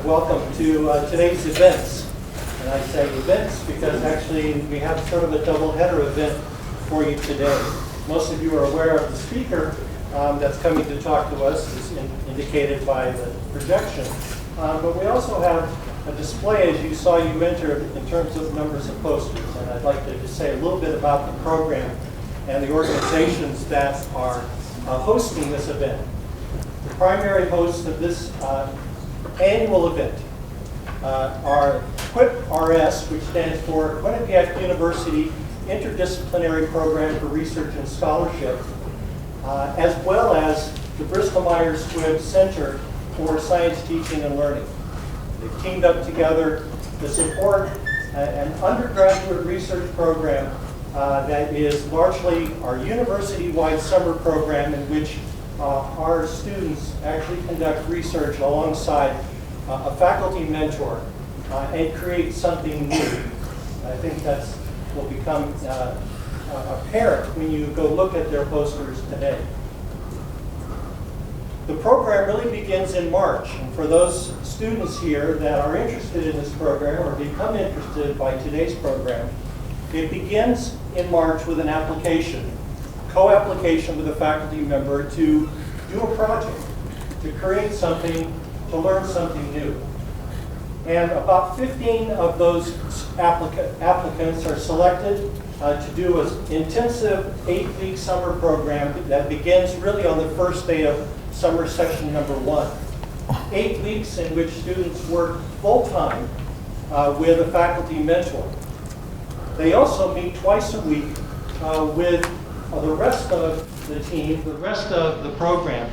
welcome to today's events. And I say events because actually we have sort of a double-header event for you today. Most of you are aware of the speaker that's coming to talk to us, as indicated by the projection. But we also have a display, as you saw you enter, in terms of numbers of posters. And I'd like to just say a little bit about the program and the organizations that are hosting this event. The primary hosts of this annual event are QuippRS, which stands for Quinnipiac University Interdisciplinary Program for Research and Scholarship, as well as the Bristol-Myers Squibb Center for Science Teaching and Learning. They've teamed up together to support an undergraduate research program that is largely our university-wide summer program in which our students actually conduct research alongside a faculty mentor and create something new. I think that will become apparent when you go look at their posters today. The program really begins in March, and for those students here that are interested in this program or become interested by today's program, it begins in March with an application, co-application with a faculty member to do a project, to create something, to learn something new. And about 15 of those applicants are selected to do an intensive 8-week summer program that begins really on the first day of summer session number 1. 8 weeks in which students work full-time with a faculty mentor. They also meet twice a week with the rest of the team, the rest of the program,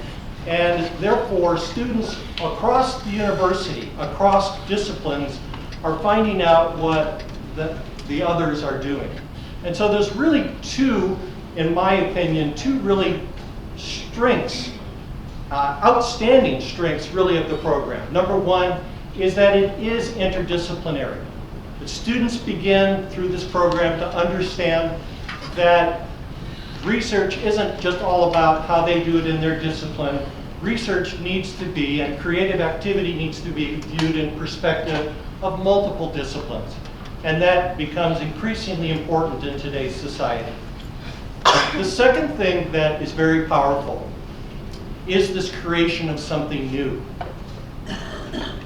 and therefore students across the university, across disciplines, are finding out what the others are doing. And so there's really two, in my opinion, two really strengths, outstanding strengths really of the program. Number one is that it is interdisciplinary. The students begin through this program to understand that research isn't just all about how they do it in their discipline. Research needs to be, and creative activity needs to be viewed in perspective of multiple disciplines. And that becomes increasingly important in today's society. The second thing that is very powerful is this creation of something new.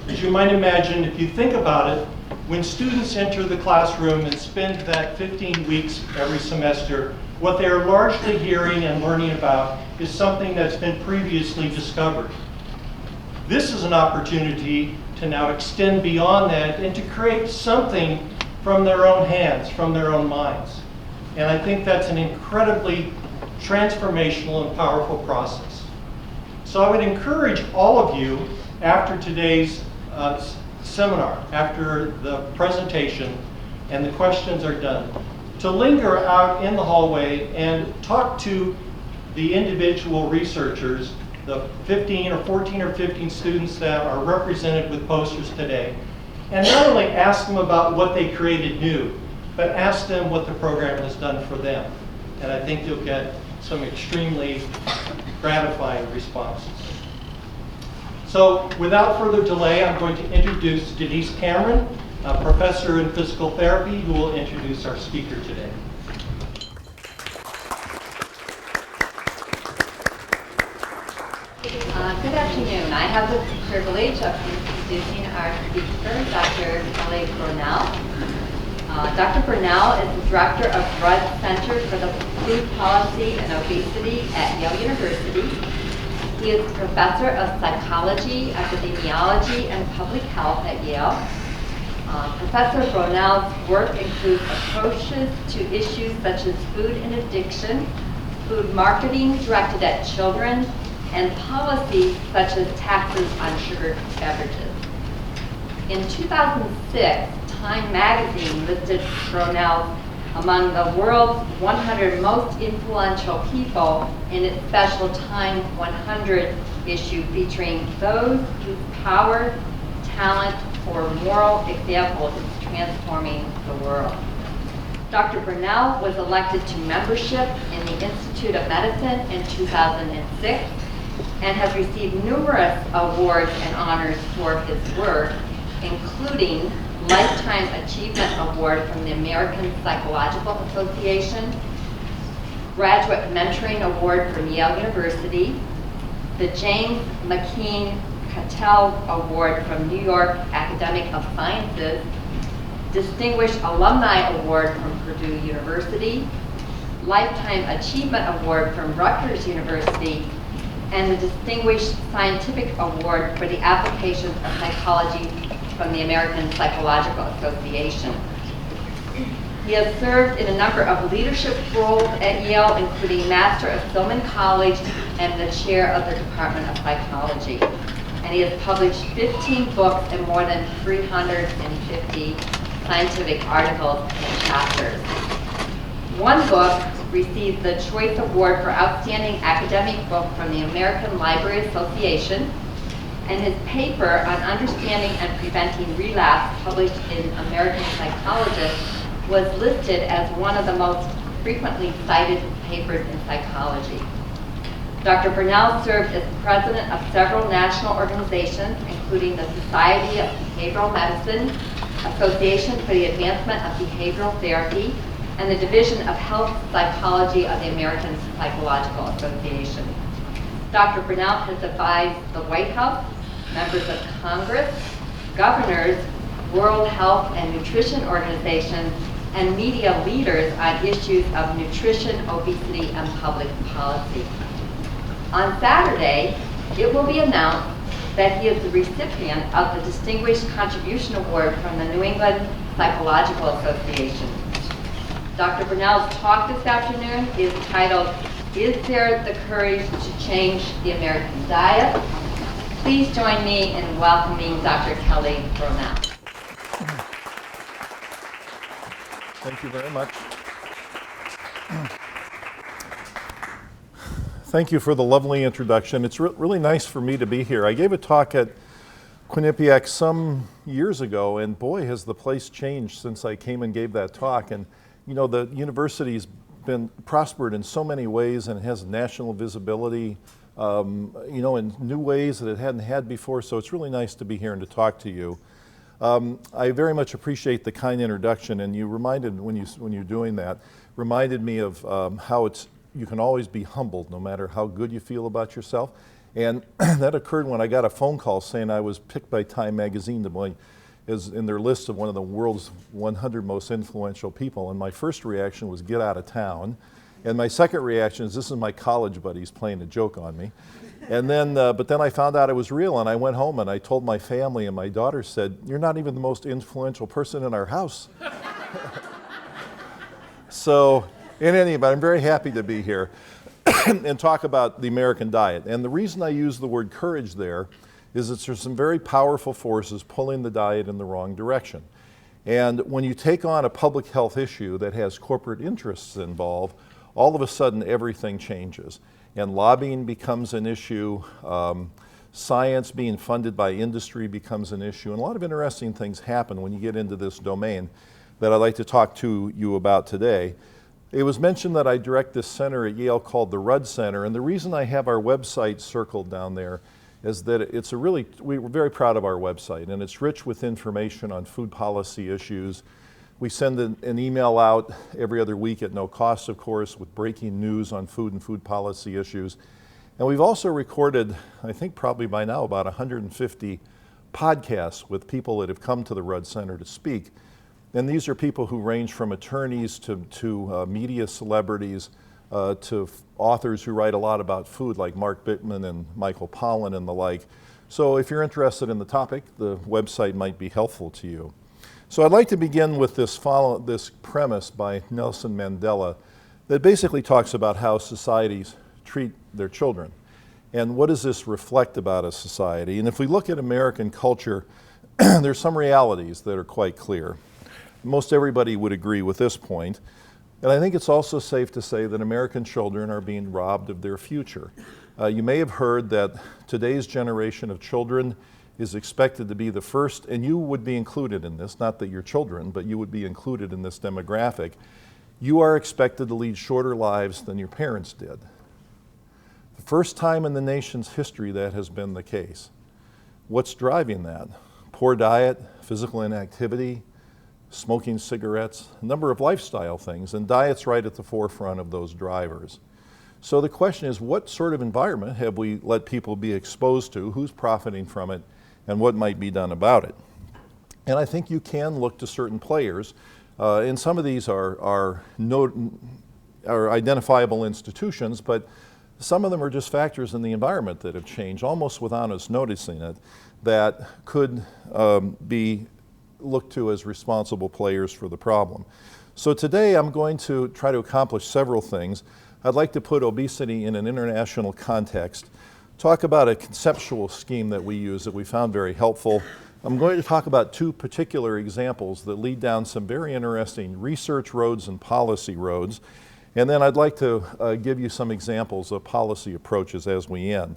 As you might imagine, if you think about it, when students enter the classroom and spend that 15 weeks every semester, what they are largely hearing and learning about is something that's been previously discovered. This is an opportunity to now extend beyond that and to create something from their own hands, from their own minds. And I think that's an incredibly transformational and powerful process. So I would encourage all of you, after today's seminar, after the presentation and the questions are done, to linger out in the hallway and talk to the individual researchers, the 15 or 14 or 15 students that are represented with posters today, and not only ask them about what they created new, but ask them what the program has done for them. And I think you'll get some extremely gratifying responses. So without further delay, I'm going to introduce Denise Cameron, a professor in physical therapy, who will introduce our speaker today. Good afternoon. I have the privilege of introducing our speaker, Dr. Kelly Brownell. Dr. Brownell is the director of Rudd Center for the Food Policy and Obesity at Yale University. He is professor of psychology, epidemiology, and public health at Yale. Professor Brownell's work includes approaches to issues such as food and addiction, food marketing directed at children, and policies such as taxes on sugar beverages. In 2006, Time magazine listed Brownell among the world's 100 most influential people in its special Time 100 issue featuring those whose power, talent, or moral example is transforming the world. Dr. Brownell was elected to membership in the Institute of Medicine in 2006 and has received numerous awards and honors for his work, including Lifetime Achievement Award from the American Psychological Association, Graduate Mentoring Award from Yale University, the James McKean Cattell Award from New York Academy of Sciences, Distinguished Alumni Award from Purdue University, Lifetime Achievement Award from Rutgers University, and the Distinguished Scientific Award for the Application of Psychology from the American Psychological Association. He has served in a number of leadership roles at Yale, including Master of Film and College and the Chair of the Department of Psychology. And he has published 15 books and more than 350 scientific articles and chapters. One book received the Choice Award for Outstanding Academic Book from the American Library Association, and his paper on understanding and preventing relapse, published in American Psychologist, was listed as one of the most frequently cited papers in psychology. Dr. Brownell served as president of several national organizations, including the Society of Behavioral Medicine, Association for the Advancement of Behavioral Therapy, and the Division of Health Psychology of the American Psychological Association. Dr. Brownell has advised the White House, members of Congress, governors, World Health and Nutrition Organizations, and media leaders on issues of nutrition, obesity, and public policy. On Saturday, it will be announced that he is the recipient of the Distinguished Contribution Award from the New England Psychological Association. Dr. Brownell's talk this afternoon is titled, "Is There the Courage to Change the American Diet?" Please join me in welcoming Dr. Kelly Brownell. Thank you very much. Thank you for the lovely introduction. It's really nice for me to be here. I gave a talk at Quinnipiac some years ago, and boy, has the place changed since I came and gave that talk. And you know, the university's been prospered in so many ways and has national visibility, you know, in new ways that it hadn't had before. So it's really nice to be here and to talk to you. I very much appreciate the kind introduction, and you reminded, when you're doing that, reminded me of how you can always be humbled no matter how good you feel about yourself. And that occurred when I got a phone call saying I was picked by Time magazine to be in their list of one of the world's 100 most influential people. And my first reaction was, get out of town. And my second reaction is, this is my college buddies playing a joke on me. And then, but then I found out it was real, and I went home and I told my family, and my daughter said, "You're not even the most influential person in our house." So, in any event, I'm very happy to be here and talk about the American diet. And the reason I use the word courage there is that there's some very powerful forces pulling the diet in the wrong direction. And when you take on a public health issue that has corporate interests involved, all of a sudden everything changes. And lobbying becomes an issue, science being funded by industry becomes an issue, and a lot of interesting things happen when you get into this domain that I'd like to talk to you about today. It was mentioned that I direct this center at Yale called the Rudd Center, and the reason I have our website circled down there is that we're very proud of our website, and it's rich with information on food policy issues. We send an email out every other week at no cost, of course, with breaking news on food and food policy issues. And we've also recorded, I think probably by now, about 150 podcasts with people that have come to the Rudd Center to speak. And these are people who range from attorneys to media celebrities, to authors who write a lot about food, like Mark Bittman and Michael Pollan and the like. So if you're interested in the topic, the website might be helpful to you. So I'd like to begin with this premise by Nelson Mandela that basically talks about how societies treat their children. And what does this reflect about a society? And if we look at American culture, there's some realities that are quite clear. Most everybody would agree with this point. And I think it's also safe to say that American children are being robbed of their future. You may have heard that today's generation of children is expected to be the first, and you would be included in this, not that you're children, but you would be included in this demographic. You are expected to lead shorter lives than your parents did. The first time in the nation's history that has been the case. What's driving that? Poor diet, physical inactivity, smoking cigarettes, a number of lifestyle things, and diet's right at the forefront of those drivers. So the question is, what sort of environment have we let people be exposed to, who's profiting from it, and what might be done about it? And I think you can look to certain players, and some of these are identifiable institutions, but some of them are just factors in the environment that have changed, almost without us noticing it, that could be looked to as responsible players for the problem. So today I'm going to try to accomplish several things. I'd like to put obesity in an international context, talk about a conceptual scheme that we use that we found very helpful. I'm going to talk about two particular examples that lead down some very interesting research roads and policy roads. And then I'd like to give you some examples of policy approaches as we end.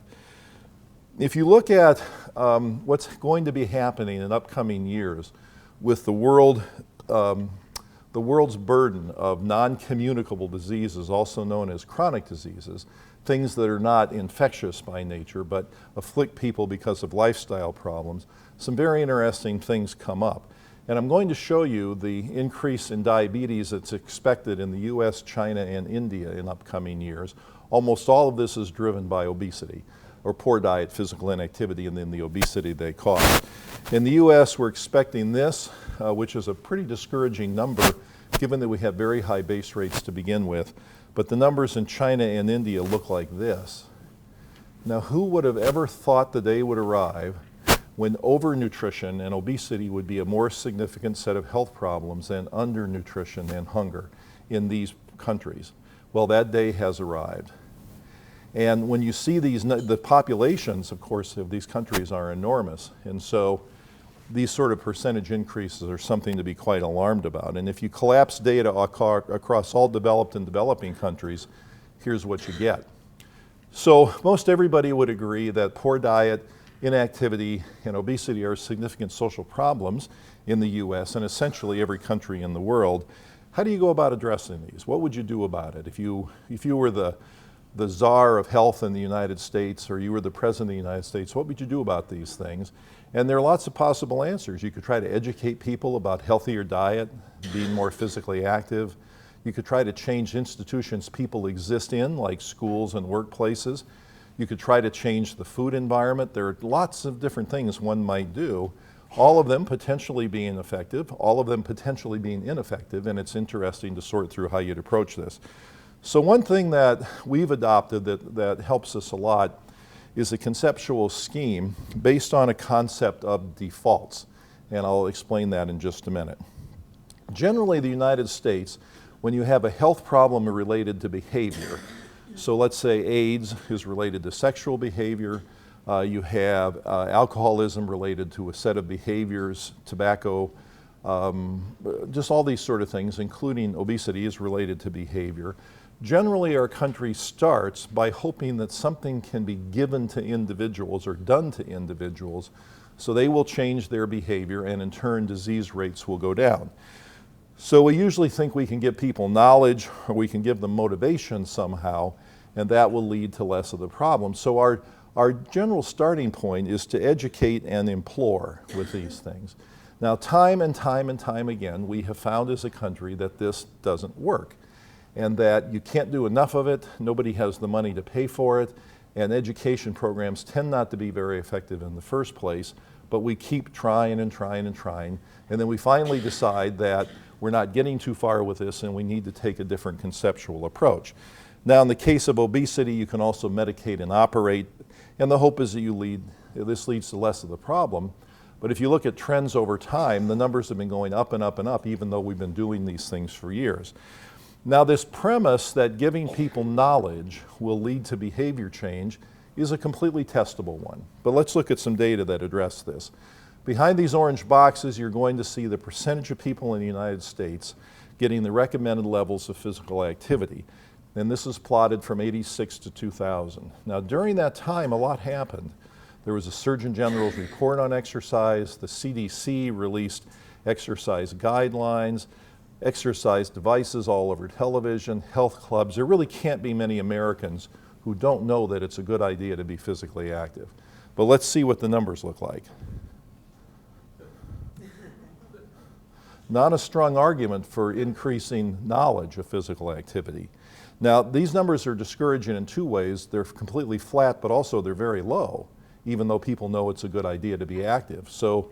If you look at what's going to be happening in upcoming years with the world's burden of non-communicable diseases, also known as chronic diseases, things that are not infectious by nature but afflict people because of lifestyle problems, some very interesting things come up. And I'm going to show you the increase in diabetes that's expected in the US, China, and India in upcoming years. Almost all of this is driven by obesity, or poor diet, physical inactivity, and then the obesity they cause. In the US, we're expecting this, which is a pretty discouraging number, given that we have very high base rates to begin with. But the numbers in China and India look like this. Now, who would have ever thought the day would arrive when overnutrition and obesity would be a more significant set of health problems than undernutrition and hunger in these countries? Well, that day has arrived. And when you see the populations, of course, of these countries are enormous. And so these sort of percentage increases are something to be quite alarmed about. And if you collapse data across all developed and developing countries, here's what you get. So most everybody would agree that poor diet, inactivity, and obesity are significant social problems in the US and essentially every country in the world. How do you go about addressing these? What would you do about it? If you were the czar of health in the United States, or you were the president of the United States, what would you do about these things? And there are lots of possible answers. You could try to educate people about healthier diet, being more physically active. You could try to change institutions people exist in, like schools and workplaces. You could try to change the food environment. There are lots of different things one might do, all of them potentially being effective, all of them potentially being ineffective, and it's interesting to sort through how you'd approach this. So one thing that we've adopted that helps us a lot is a conceptual scheme based on a concept of defaults, and I'll explain that in just a minute. Generally, the United States, when you have a health problem related to behavior, so let's say AIDS is related to sexual behavior, you have alcoholism related to a set of behaviors, tobacco, just all these sort of things, including obesity is related to behavior. Generally, our country starts by hoping that something can be given to individuals or done to individuals so they will change their behavior and in turn disease rates will go down. So we usually think we can give people knowledge or we can give them motivation somehow, and that will lead to less of the problem. So our general starting point is to educate and implore with these things. Now, time and time and time again, we have found as a country that this doesn't work, and that you can't do enough of it, nobody has the money to pay for it, and education programs tend not to be very effective in the first place, but we keep trying and trying and trying, and then we finally decide that we're not getting too far with this and we need to take a different conceptual approach. Now, in the case of obesity, you can also medicate and operate, and the hope is that this leads to less of the problem. But if you look at trends over time, the numbers have been going up and up and up, even though we've been doing these things for years. Now, this premise that giving people knowledge will lead to behavior change is a completely testable one. But let's look at some data that address this. Behind these orange boxes, you're going to see the percentage of people in the United States getting the recommended levels of physical activity. And this is plotted from '86 to 2000. Now, during that time, a lot happened. There was a Surgeon General's report on exercise. The CDC released exercise guidelines, exercise devices all over television, health clubs. There really can't be many Americans who who don't know that it's a good idea to be physically active. But let's see what the numbers look like. Not a strong argument for increasing knowledge of physical activity. Now, these numbers are discouraging in two ways. They're completely flat, but also they're very low, even though people know it's a good idea to be active. So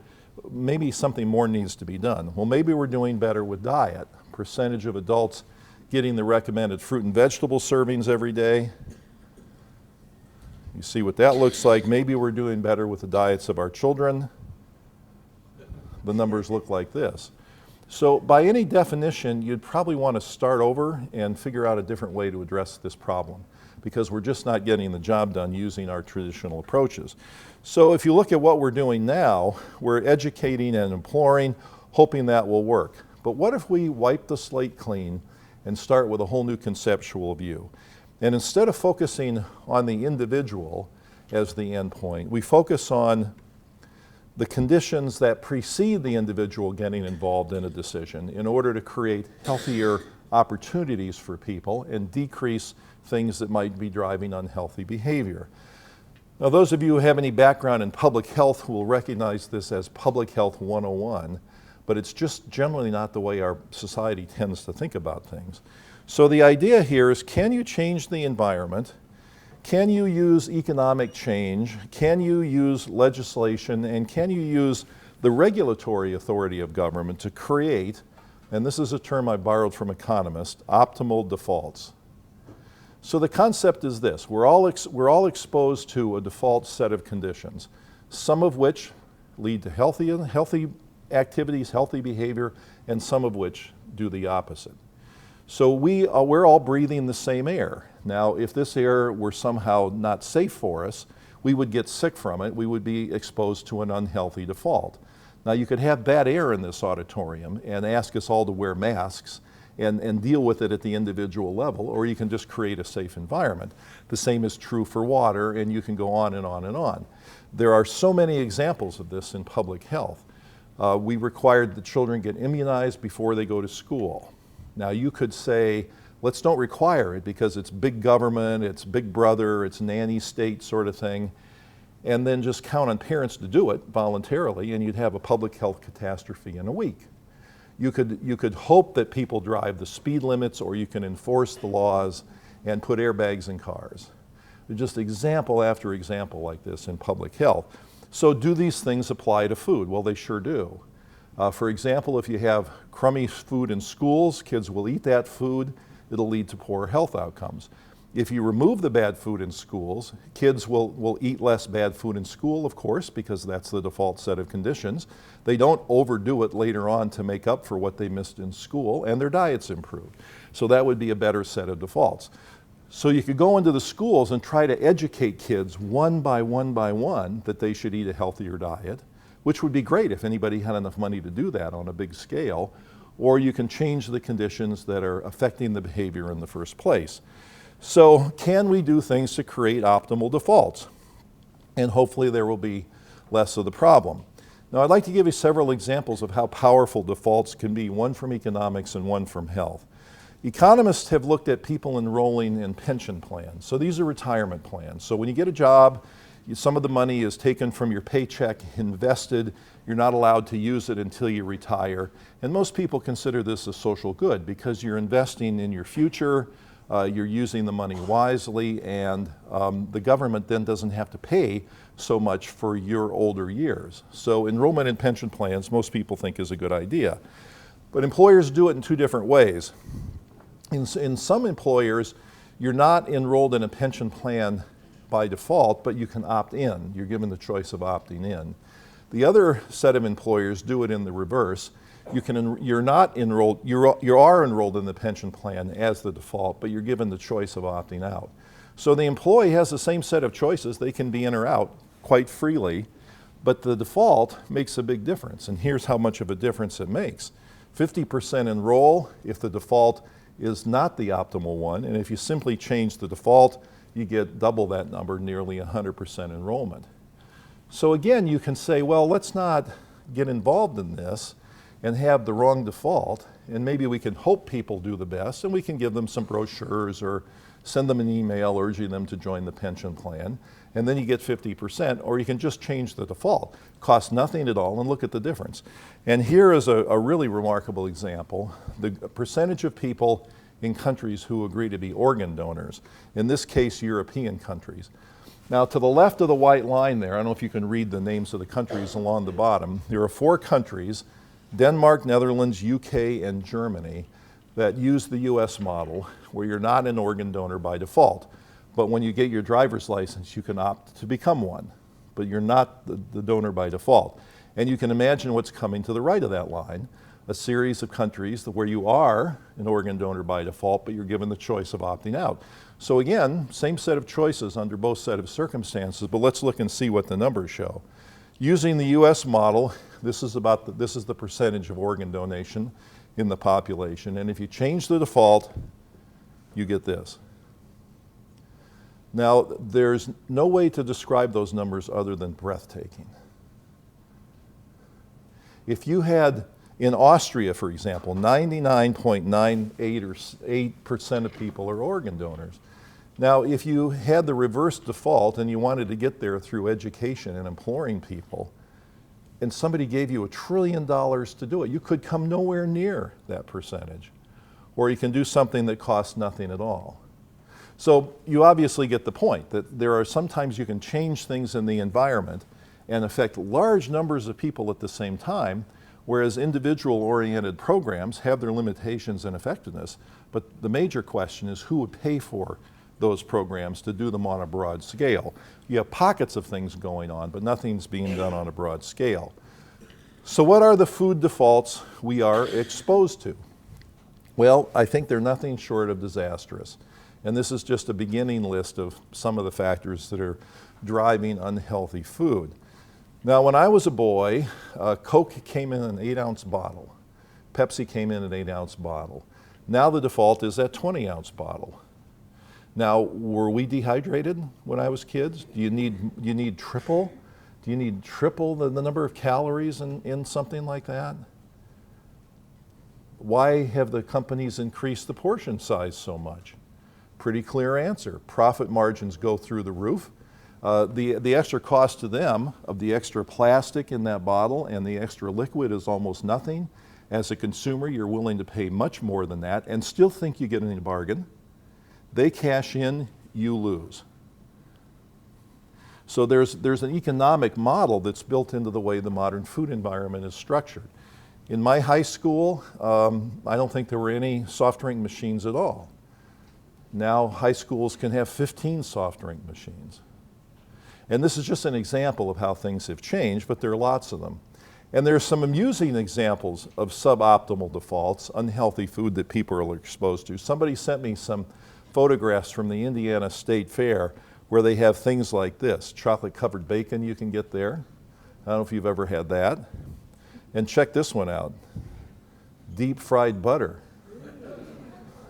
maybe something more needs to be done. Well, maybe we're doing better with diet. Percentage of adults getting the recommended fruit and vegetable servings every day. You see what that looks like. Maybe we're doing better with the diets of our children. The numbers look like this. So by any definition, you'd probably want to start over and figure out a different way to address this problem, because we're just not getting the job done using our traditional approaches. So if you look at what we're doing now, we're educating and imploring, hoping that will work. But what if we wipe the slate clean and start with a whole new conceptual view? And instead of focusing on the individual as the end point, we focus on the conditions that precede the individual getting involved in a decision in order to create healthier opportunities for people and decrease things that might be driving unhealthy behavior. Now, those of you who have any background in public health will recognize this as Public Health 101, but it's just generally not the way our society tends to think about things. So the idea here is, can you change the environment? Can you use economic change? Can you use legislation? And can you use the regulatory authority of government to create, and this is a term I borrowed from economists, optimal defaults? So the concept is this: we're all exposed to a default set of conditions, some of which lead to healthy activities, healthy behavior, and some of which do the opposite. So we're all breathing the same air. Now, if this air were somehow not safe for us, we would get sick from it. We would be exposed to an unhealthy default. Now, you could have bad air in this auditorium and ask us all to wear masks and deal with it at the individual level, or you can just create a safe environment. The same is true for water, and you can go on and on and on. There are so many examples of this in public health. We required the children get immunized before they go to school. Now, you could say, let's don't require it because it's big government, it's big brother, it's nanny state sort of thing, and then just count on parents to do it voluntarily, and you'd have a public health catastrophe in a week. You could hope that people drive the speed limits, or you can enforce the laws and put airbags in cars. There's just example after example like this in public health. So do these things apply to food? Well, they sure do. For example, if you have crummy food in schools, kids will eat that food. It'll lead to poor health outcomes. If you remove the bad food in schools, kids will eat less bad food in school, of course, because that's the default set of conditions. They don't overdo it later on to make up for what they missed in school, and their diets improve. So that would be a better set of defaults. So you could go into the schools and try to educate kids one by one that they should eat a healthier diet, which would be great if anybody had enough money to do that on a big scale, or you can change the conditions that are affecting the behavior in the first place. So can we do things to create optimal defaults? And hopefully there will be less of the problem. Now, I'd like to give you several examples of how powerful defaults can be, one from economics and one from health. Economists have looked at people enrolling in pension plans. So these are retirement plans. So when you get a job, some of the money is taken from your paycheck, invested. You're not allowed to use it until you retire. And most people consider this a social good because you're investing in your future, you're using the money wisely, and the government then doesn't have to pay so much for your older years. So enrollment in pension plans, most people think is a good idea. But employers do it in two different ways. In some employers, you're not enrolled in a pension plan by default, but you can opt in. You're given the choice of opting in. The other set of employers do it in the reverse. You're not enrolled, you are enrolled in the pension plan as the default, but you're given the choice of opting out. So the employee has the same set of choices. They can be in or out quite freely, but the default makes a big difference. And here's how much of a difference it makes. 50% enroll if the default is not the optimal one, and if you simply change the default, you get double that number, nearly 100% enrollment. So again, you can say, well, let's not get involved in this. and have the wrong default, and maybe we can hope people do the best, and we can give them some brochures or send them an email urging them to join the pension plan, and then you get 50%, or you can just change the default. Costs nothing at all, and look at the difference. And here is a really remarkable example. The percentage of people in countries who agree to be organ donors, in this case, European countries. Now, to the left of the white line there, I don't know if you can read the names of the countries along the bottom, there are 4 countries, Denmark, Netherlands, UK, and Germany, that use the US model, where you're not an organ donor by default. But when you get your driver's license, you can opt to become one, but you're not the donor by default. And you can imagine what's coming to the right of that line, a series of countries where you are an organ donor by default, but you're given the choice of opting out. So again, same set of choices under both set of circumstances, but let's look and see what the numbers show. Using the US model, this is the percentage of organ donation in the population, and if you change the default, you get this. Now, there's no way to describe those numbers other than breathtaking. If you had, in Austria, for example, 99.98% of people are organ donors. Now, if you had the reverse default and you wanted to get there through education and imploring people, and somebody gave you $1 trillion to do it, you could come nowhere near that percentage. Or you can do something that costs nothing at all. So you obviously get the point that there are sometimes you can change things in the environment and affect large numbers of people at the same time, whereas individual-oriented programs have their limitations and effectiveness. But the major question is who would pay for those programs to do them on a broad scale. You have pockets of things going on, but nothing's being done on a broad scale. So what are the food defaults we are exposed to? Well, I think they're nothing short of disastrous. And this is just a beginning list of some of the factors that are driving unhealthy food. Now, when I was a boy, Coke came in an 8-ounce bottle. Pepsi came in an 8-ounce bottle. Now the default is that 20-ounce bottle. Now, were we dehydrated when I was kids? Do you need triple? Do you need triple the number of calories in something like that? Why have the companies increased the portion size so much? Pretty clear answer. Profit margins go through the roof. The extra cost to them of the extra plastic in that bottle and the extra liquid is almost nothing. As a consumer, you're willing to pay much more than that and still think you get any bargain. They cash in, you lose. So there's an economic model that's built into the way the modern food environment is structured. In my high school, I don't think there were any soft drink machines at all. Now high schools can have 15 soft drink machines. And this is just an example of how things have changed, but there are lots of them. And there's some amusing examples of suboptimal defaults, unhealthy food that people are exposed to. Somebody sent me some photographs from the Indiana State Fair where they have things like this. Chocolate-covered bacon you can get there. I don't know if you've ever had that. And check this one out. Deep fried butter.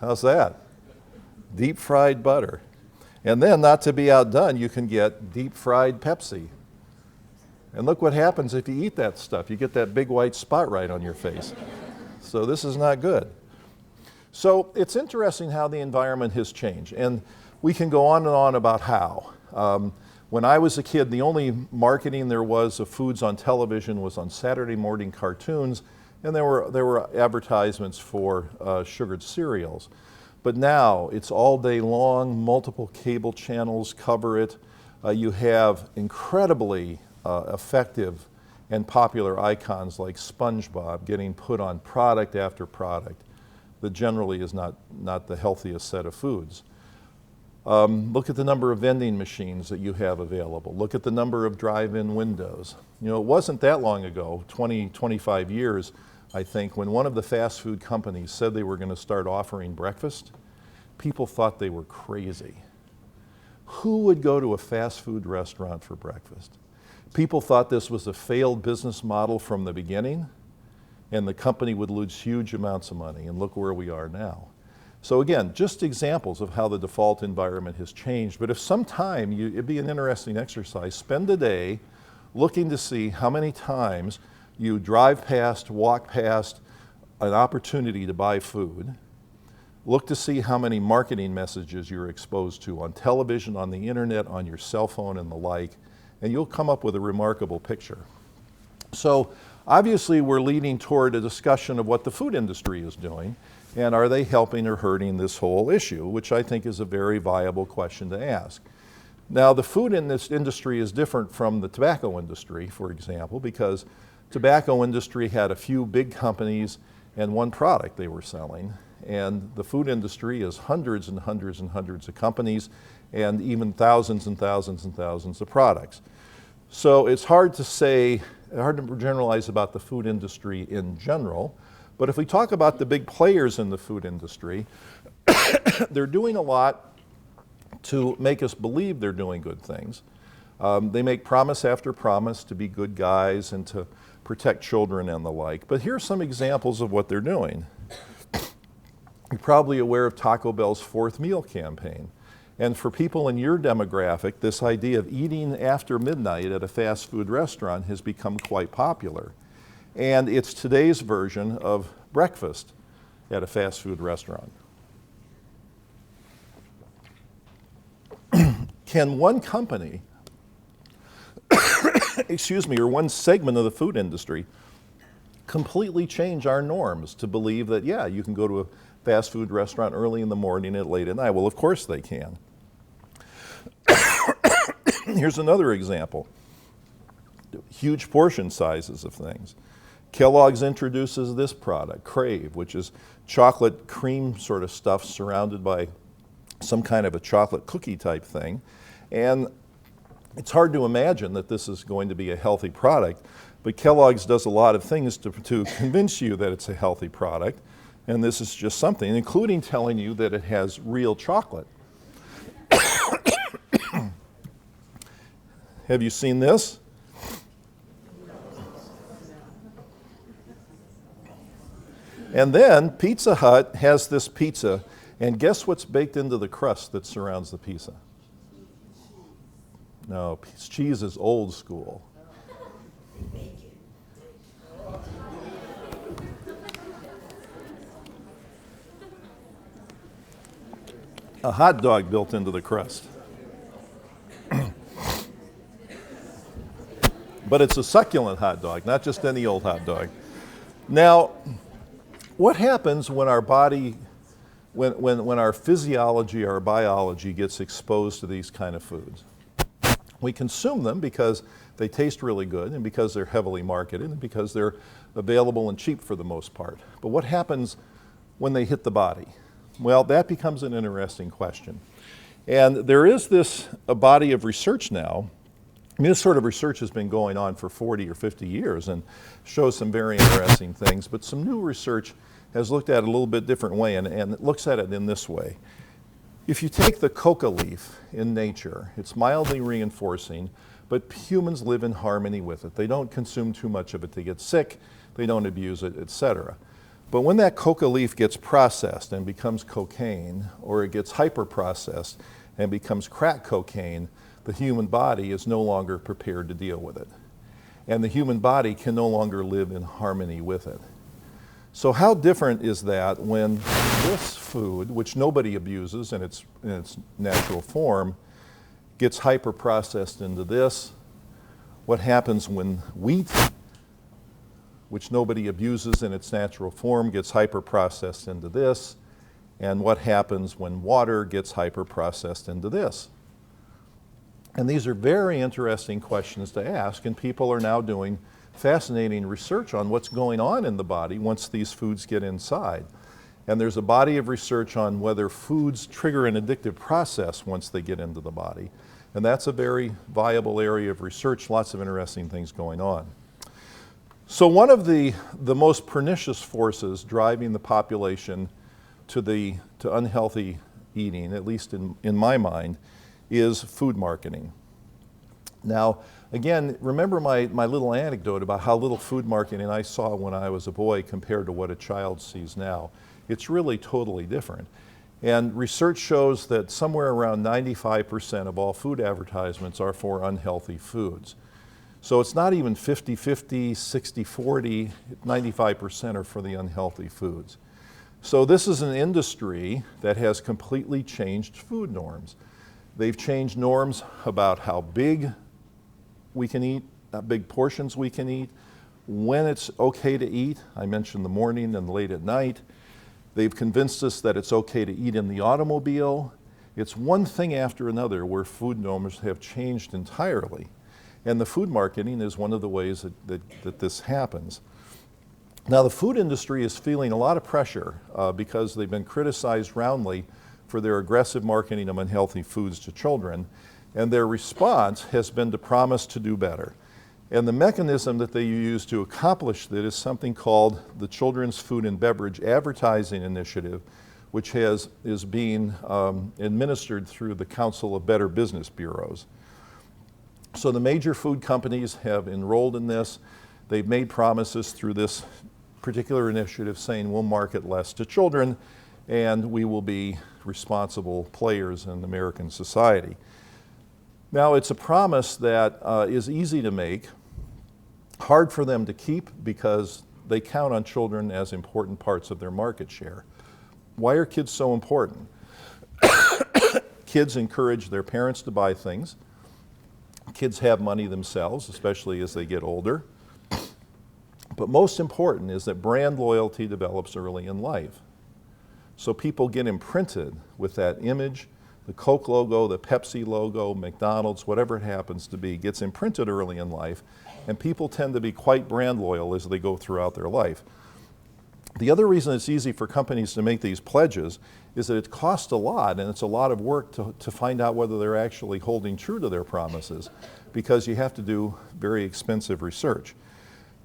How's that? Deep fried butter. And then, not to be outdone, you can get deep fried Pepsi. And look what happens if you eat that stuff. You get that big white spot right on your face. So this is not good. So it's interesting how the environment has changed. And we can go on and on about how. When I was a kid, the only marketing there was of foods on television was on Saturday morning cartoons, and there were advertisements for sugared cereals. But now it's all day long, multiple cable channels cover it. You have incredibly effective and popular icons like SpongeBob getting put on product after product that generally is not the healthiest set of foods. Look at the number of vending machines that you have available. Look at the number of drive-in windows. You know, it wasn't that long ago, 20, 25 years, I think, when one of the fast food companies said they were going to start offering breakfast, people thought they were crazy. Who would go to a fast food restaurant for breakfast? People thought this was a failed business model from the beginning, and the company would lose huge amounts of money, and look where we are now. So again, just examples of how the default environment has changed, but if sometime, it'd be an interesting exercise, spend a day looking to see how many times You drive past, walk past an opportunity to buy food. Look to see how many marketing messages you're exposed to on television, on the internet, on your cell phone, and the like, and you'll come up with a remarkable picture. So obviously we're leading toward a discussion of what the food industry is doing, and are they helping or hurting this whole issue, which I think is a very viable question to ask. Now, the food in this industry is different from the tobacco industry, for example, because tobacco industry had a few big companies and one product they were selling. And the food industry is hundreds and hundreds and hundreds of companies and even thousands and thousands and thousands of products. So it's hard to generalize about the food industry in general. But if we talk about the big players in the food industry, they're doing a lot to make us believe they're doing good things. They make promise after promise to be good guys and to protect children and the like. But here's some examples of what they're doing. You're probably aware of Taco Bell's 4th meal campaign. And for people in your demographic, this idea of eating after midnight at a fast food restaurant has become quite popular. And it's today's version of breakfast at a fast food restaurant. Can one company, or one segment of the food industry completely change our norms to believe that, yeah, you can go to a fast food restaurant early in the morning and late at night? Well, of course they can. Here's another example. Huge portion sizes of things. Kellogg's introduces this product, Crave, which is chocolate cream sort of stuff surrounded by some kind of a chocolate cookie type thing. And it's hard to imagine that this is going to be a healthy product, but Kellogg's does a lot of things to convince you that it's a healthy product. And this is just something, including telling you that it has real chocolate. Have you seen this? And then Pizza Hut has this pizza, and guess what's baked into the crust that surrounds the pizza? No, cheese is old school. A hot dog built into the crust. But it's a succulent hot dog, not just any old hot dog. Now, what happens when our body, when our physiology, our biology gets exposed to these kind of foods? We consume them because they taste really good and because they're heavily marketed and because they're available and cheap for the most part. But what happens when they hit the body? Well, that becomes an interesting question. And there is a body of research now. I mean, this sort of research has been going on for 40 or 50 years and shows some very interesting things, but some new research has looked at it a little bit different way, and it looks at it in this way. If you take the coca leaf in nature, it's mildly reinforcing, but humans live in harmony with it. They don't consume too much of it to get sick, they don't abuse it, etc. But when that coca leaf gets processed and becomes cocaine, or it gets hyper-processed and becomes crack cocaine, the human body is no longer prepared to deal with it. And the human body can no longer live in harmony with it. So how different is that when this food, which nobody abuses in its natural form, gets hyper-processed into this? What happens when wheat, which nobody abuses in its natural form, gets hyper-processed into this? And what happens when water gets hyper-processed into this? And these are very interesting questions to ask, and people are now doing fascinating research on what's going on in the body once these foods get inside. And there's a body of research on whether foods trigger an addictive process once they get into the body. And that's a very viable area of research, lots of interesting things going on. So one of the most pernicious forces driving the population to unhealthy eating, at least in my mind, is food marketing. Now, again, remember my little anecdote about how little food marketing I saw when I was a boy compared to what a child sees now. It's really totally different. And research shows that somewhere around 95% of all food advertisements are for unhealthy foods. So it's not even 50-50, 60-40, 95% are for the unhealthy foods. So this is an industry that has completely changed food norms. They've changed norms about how big we can eat, how big portions we can eat, when it's okay to eat. I mentioned the morning and late at night. They've convinced us that it's okay to eat in the automobile. It's one thing after another where food norms have changed entirely. And the food marketing is one of the ways that this happens. Now, the food industry is feeling a lot of pressure because they've been criticized roundly for their aggressive marketing of unhealthy foods to children, and their response has been to promise to do better. And the mechanism that they use to accomplish that is something called the Children's Food and Beverage Advertising Initiative, which is being administered through the Council of Better Business Bureaus. So the major food companies have enrolled in this. They've made promises through this particular initiative saying we'll market less to children and we will be responsible players in American society. Now, it's a promise that is easy to make, hard for them to keep because they count on children as important parts of their market share. Why are kids so important? Kids encourage their parents to buy things. Kids have money themselves, especially as they get older. But most important is that brand loyalty develops early in life. So people get imprinted with that image. The Coke logo, the Pepsi logo, McDonald's, whatever it happens to be, gets imprinted early in life, and people tend to be quite brand loyal as they go throughout their life. The other reason it's easy for companies to make these pledges is that it costs a lot, and it's a lot of work to find out whether they're actually holding true to their promises, because you have to do very expensive research.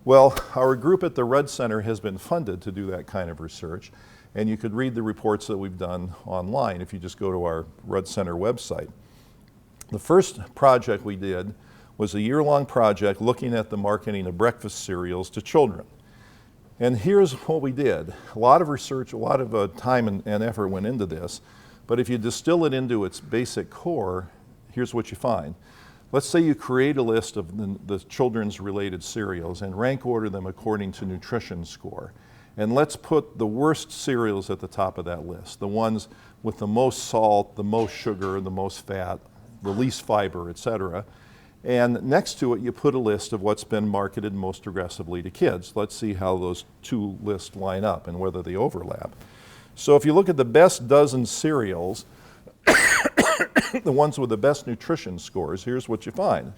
Well, our group at the Rudd Center has been funded to do that kind of research, and you could read the reports that we've done online if you just go to our Rudd Center website. The first project we did was a year-long project looking at the marketing of breakfast cereals to children. And here's what we did. A lot of research, a lot of time and effort went into this, but if you distill it into its basic core, here's what you find. Let's say you create a list of the children's related cereals and rank order them according to nutrition score. And let's put the worst cereals at the top of that list, the ones with the most salt, the most sugar, the most fat, the least fiber, etc. And next to it, you put a list of what's been marketed most aggressively to kids. Let's see how those two lists line up and whether they overlap. So if you look at the best dozen cereals, the ones with the best nutrition scores, here's what you find.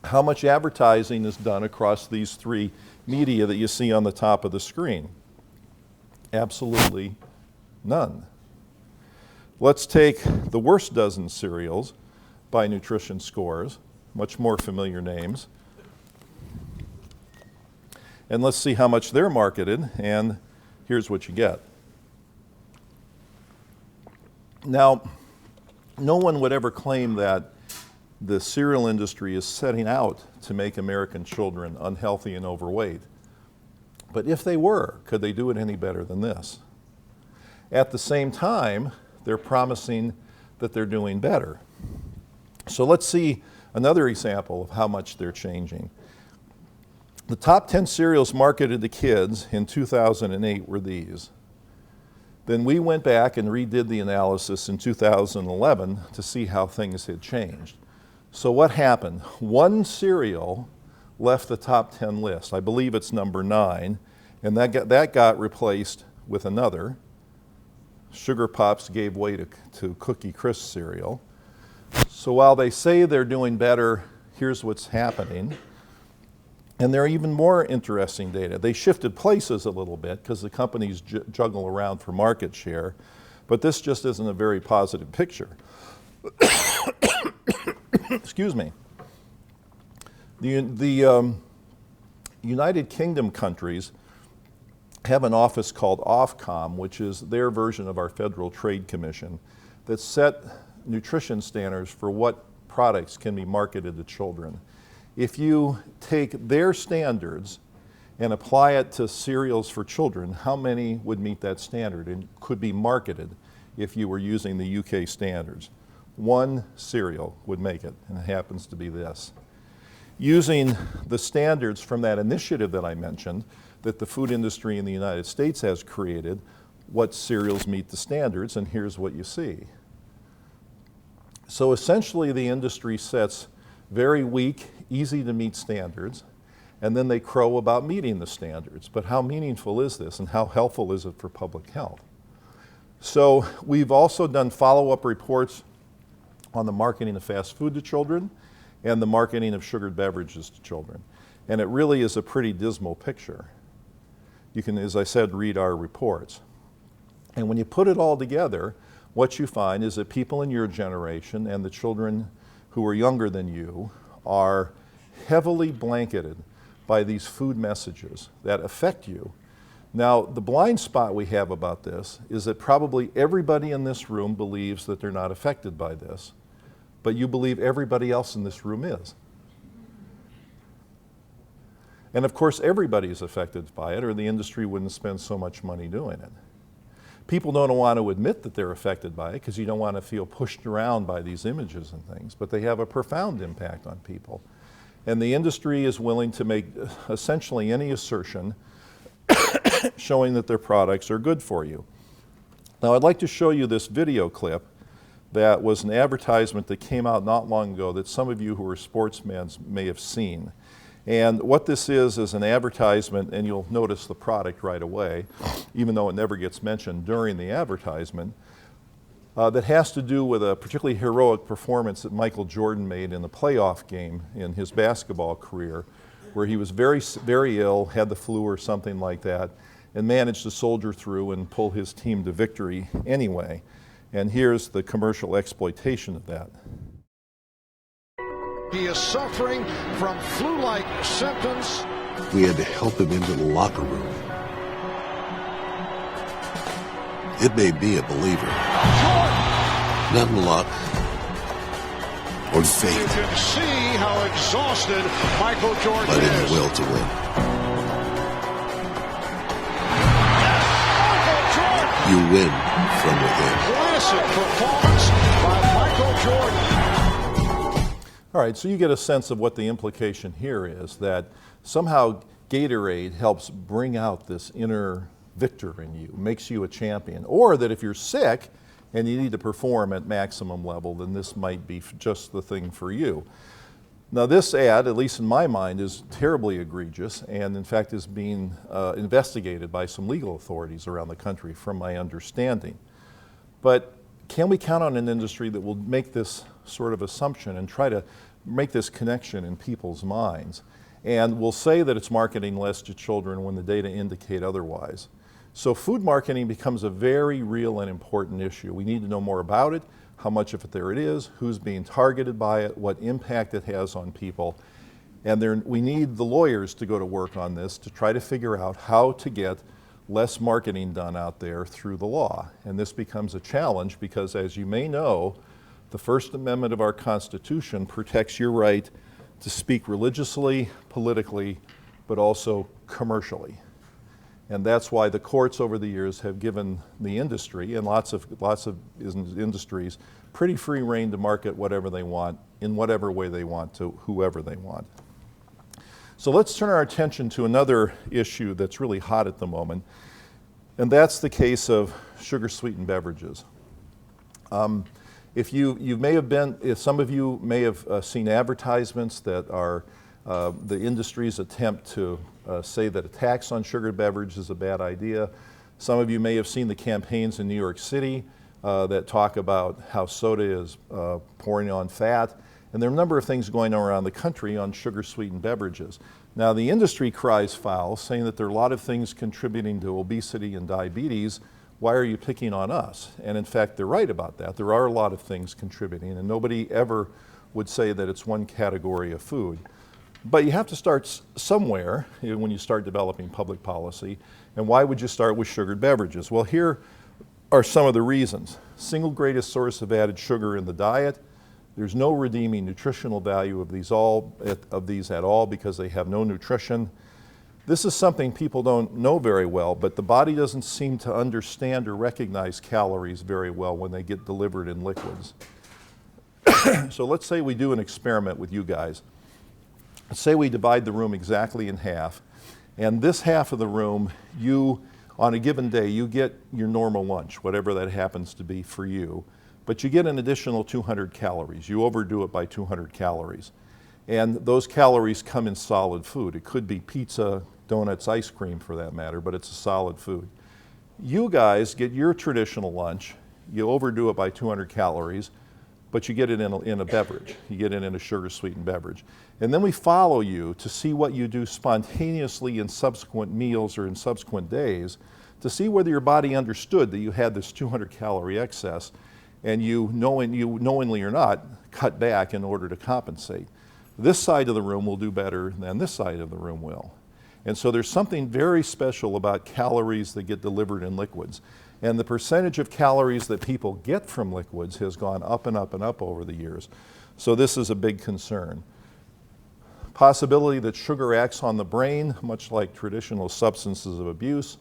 How much advertising is done across these three media that you see on the top of the screen? Absolutely none. Let's take the worst dozen cereals by nutrition scores, much more familiar names. And let's see how much they're marketed, and here's what you get. Now, no one would ever claim that the cereal industry is setting out to make American children unhealthy and overweight. But if they were, could they do it any better than this? At the same time, they're promising that they're doing better. So let's see another example of how much they're changing. The top 10 cereals marketed to kids in 2008 were these. Then we went back and redid the analysis in 2011 to see how things had changed. So what happened? One cereal left the top 10 list. I believe it's number 9, and that got replaced with another. Sugar Pops gave way to Cookie Crisp cereal. So while they say they're doing better, here's what's happening. And there are even more interesting data. They shifted places a little bit because the companies juggle around for market share, but this just isn't a very positive picture. Excuse me. The United Kingdom countries have an office called Ofcom, which is their version of our Federal Trade Commission, that set nutrition standards for what products can be marketed to children. If you take their standards and apply it to cereals for children, how many would meet that standard and could be marketed if you were using the UK standards? One cereal would make it, and it happens to be this. using the standards from that initiative that I mentioned that the food industry in the United States has created, what cereals meet the standards, and here's what you see. So essentially the industry sets very weak, easy to meet standards, and then they crow about meeting the standards. But how meaningful is this, and how helpful is it for public health? So we've also done follow-up reports on the marketing of fast food to children and the marketing of sugared beverages to children. And it really is a pretty dismal picture. You can, as I said, read our reports. And when you put it all together, what you find is that people in your generation and the children who are younger than you are heavily blanketed by these food messages that affect you. Now, the blind spot we have about this is that probably everybody in this room believes that they're not affected by this, but you believe everybody else in this room is. And of course, everybody is affected by it, or the industry wouldn't spend so much money doing it. People don't want to admit that they're affected by it because you don't want to feel pushed around by these images and things, but they have a profound impact on people. And the industry is willing to make essentially any assertion showing that their products are good for you. Now, I'd like to show you this video clip that was an advertisement that came out not long ago that some of you who are sportsmen may have seen. And what this is an advertisement, and you'll notice the product right away, even though it never gets mentioned during the advertisement, that has to do with a particularly heroic performance that Michael Jordan made in a playoff game in his basketball career, where he was very, very ill, had the flu or something like that, and managed to soldier through and pull his team to victory anyway. And here's the commercial exploitation of that. He is suffering from flu-like symptoms. We had to help him into the locker room. It may be a believer. Not in luck or You faith, can see how exhausted Michael Jordan but in is. the will to win. Michael Jordan! You win from within. Classic performance by Michael Jordan. All right, so you get a sense of what the implication here is, that somehow Gatorade helps bring out this inner victor in you, makes you a champion, or that if you're sick and you need to perform at maximum level, then this might be just the thing for you. Now this ad, at least in my mind, is terribly egregious and in fact is being investigated by some legal authorities around the country from my understanding. But can we count on an industry that will make this sort of assumption and try to make this connection in people's minds? And will say that it's marketing less to children when the data indicate otherwise. So food marketing becomes a very real and important issue. We need to know more about it, how much of it there it is, who's being targeted by it, what impact it has on people. And we need the lawyers to go to work on this to try to figure out how to get less marketing done out there through the law. And this becomes a challenge because, as you may know, the First Amendment of our Constitution protects your right to speak religiously, politically, but also commercially. And that's why the courts over the years have given the industry, and lots of industries, pretty free rein to market whatever they want, in whatever way they want, to whoever they want. So let's turn our attention to another issue that's really hot at the moment, and that's the case of sugar-sweetened beverages. If some of you may have seen advertisements that are the industry's attempt to say that a tax on sugared beverages is a bad idea. Some of you may have seen the campaigns in New York City that talk about how soda is pouring on fat. And there are a number of things going on around the country on sugar-sweetened beverages. Now, the industry cries foul, saying that there are a lot of things contributing to obesity and diabetes. Why are you picking on us? And in fact, they're right about that. There are a lot of things contributing, and nobody ever would say that it's one category of food. But you have to start somewhere when you start developing public policy. And why would you start with sugared beverages? Well, here are some of the reasons. Single greatest source of added sugar in the diet. There's no redeeming nutritional value of these at all because they have no nutrition. This is something people don't know very well, but the body doesn't seem to understand or recognize calories very well when they get delivered in liquids. So let's say we do an experiment with you guys. say we divide the room exactly in half, and this half of the room, on a given day, you get your normal lunch, whatever that happens to be for you, but you get an additional 200 calories. You overdo it by 200 calories. And those calories come in solid food. It could be pizza, donuts, ice cream for that matter, but it's a solid food. You guys get your traditional lunch, you overdo it by 200 calories, but you get it in a beverage. You get it in a sugar-sweetened beverage. And then we follow you to see what you do spontaneously in subsequent meals or in subsequent days to see whether your body understood that you had this 200-calorie excess and you knowingly or not, cut back in order to compensate. This side of the room will do better than this side of the room will. And so there's something very special about calories that get delivered in liquids. And the percentage of calories that people get from liquids has gone up and up and up over the years. So this is a big concern. Possibility that sugar acts on the brain, much like traditional substances of abuse.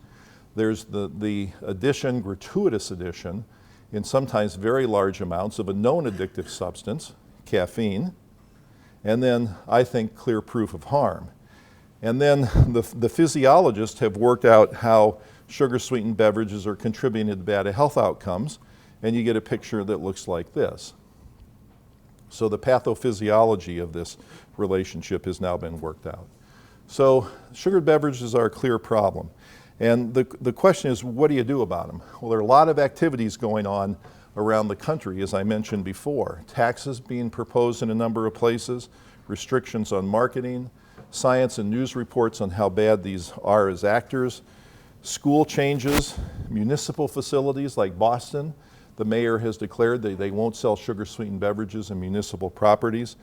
There's the addition, gratuitous addition, in sometimes very large amounts of a known addictive substance, caffeine. And then, I think, clear proof of harm. And then the physiologists have worked out how sugar-sweetened beverages are contributing to bad health outcomes, and you get a picture that looks like this. So the pathophysiology of this relationship has now been worked out. So sugared beverages are a clear problem. And the question is, what do you do about them? Well, there are a lot of activities going on around the country, as I mentioned before. Taxes being proposed in a number of places, restrictions on marketing, science and news reports on how bad these are as actors, school changes, municipal facilities like Boston. The mayor has declared that they won't sell sugar-sweetened beverages in municipal properties.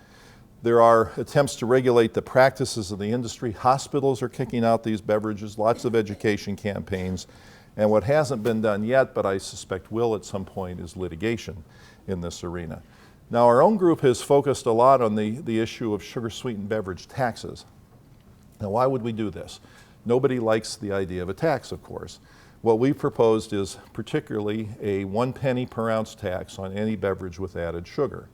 There are attempts to regulate the practices of the industry. Hospitals are kicking out these beverages, lots of education campaigns. And what hasn't been done yet, but I suspect will at some point, is litigation in this arena. Now, our own group has focused a lot on the issue of sugar-sweetened beverage taxes. Now, why would we do this? Nobody likes the idea of a tax, of course. What we proposed is particularly a 1 penny per ounce tax on any beverage with added sugar.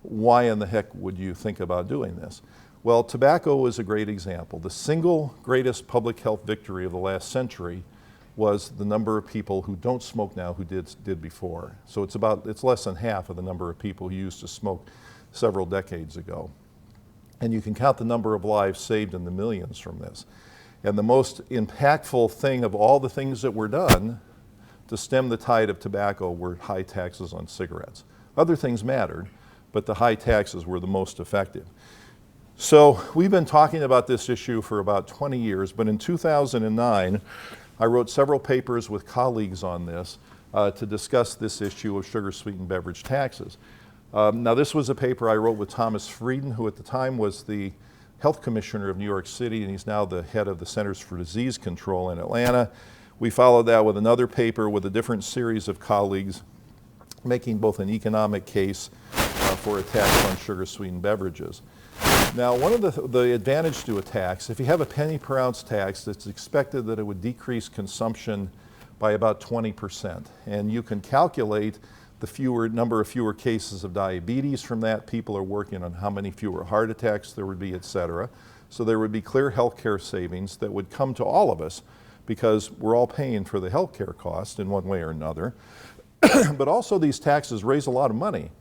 Why in the heck would you think about doing this? Well, tobacco is a great example. The single greatest public health victory of the last century was the number of people who don't smoke now who did before. So it's less than half of the number of people who used to smoke several decades ago. And you can count the number of lives saved in the millions from this. And the most impactful thing of all the things that were done to stem the tide of tobacco were high taxes on cigarettes. Other things mattered, but the high taxes were the most effective. So we've been talking about this issue for about 20 years, but in 2009, I wrote several papers with colleagues on this to discuss this issue of sugar-sweetened beverage taxes. Now, this was a paper I wrote with Thomas Frieden, who at the time was the health commissioner of New York City, and he's now the head of the Centers for Disease Control in Atlanta. We followed that with another paper with a different series of colleagues making both an economic case for a tax on sugar-sweetened beverages. Now, one of the advantage to a tax, if you have a penny per ounce tax, it's expected that it would decrease consumption by about 20%. And you can calculate the number of fewer cases of diabetes from that. People are working on how many fewer heart attacks there would be, et cetera. So there would be clear healthcare savings that would come to all of us because we're all paying for the healthcare cost in one way or another. But also these taxes raise a lot of money.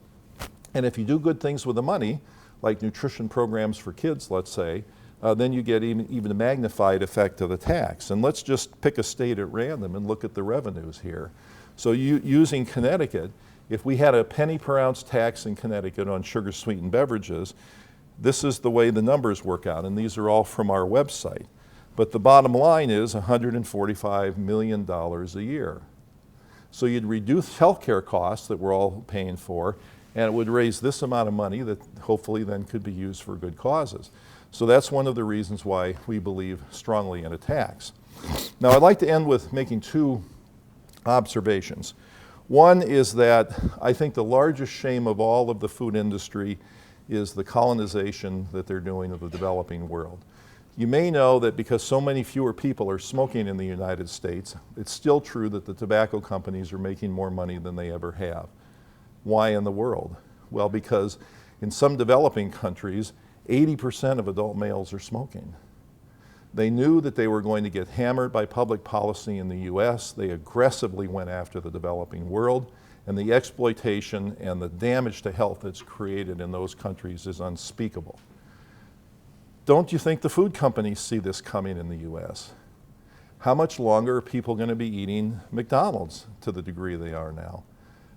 And if you do good things with the money, like nutrition programs for kids, let's say, then you get even a magnified effect of the tax. And let's just pick a state at random and look at the revenues here. So using Connecticut, if we had a penny per ounce tax in Connecticut on sugar-sweetened beverages, this is the way the numbers work out, and these are all from our website. But the bottom line is $145 million a year. So you'd reduce healthcare costs that we're all paying for, and it would raise this amount of money that hopefully then could be used for good causes. So that's one of the reasons why we believe strongly in a tax. Now, I'd like to end with making two observations. One is that I think the largest shame of all of the food industry is the colonization that they're doing of the developing world. You may know that because so many fewer people are smoking in the United States, it's still true that the tobacco companies are making more money than they ever have. Why in the world? Well, because in some developing countries, 80% of adult males are smoking. They knew that they were going to get hammered by public policy in the US. They aggressively went after the developing world, and the exploitation and the damage to health that's created in those countries is unspeakable. Don't you think the food companies see this coming in the US? How much longer are people going to be eating McDonald's to the degree they are now?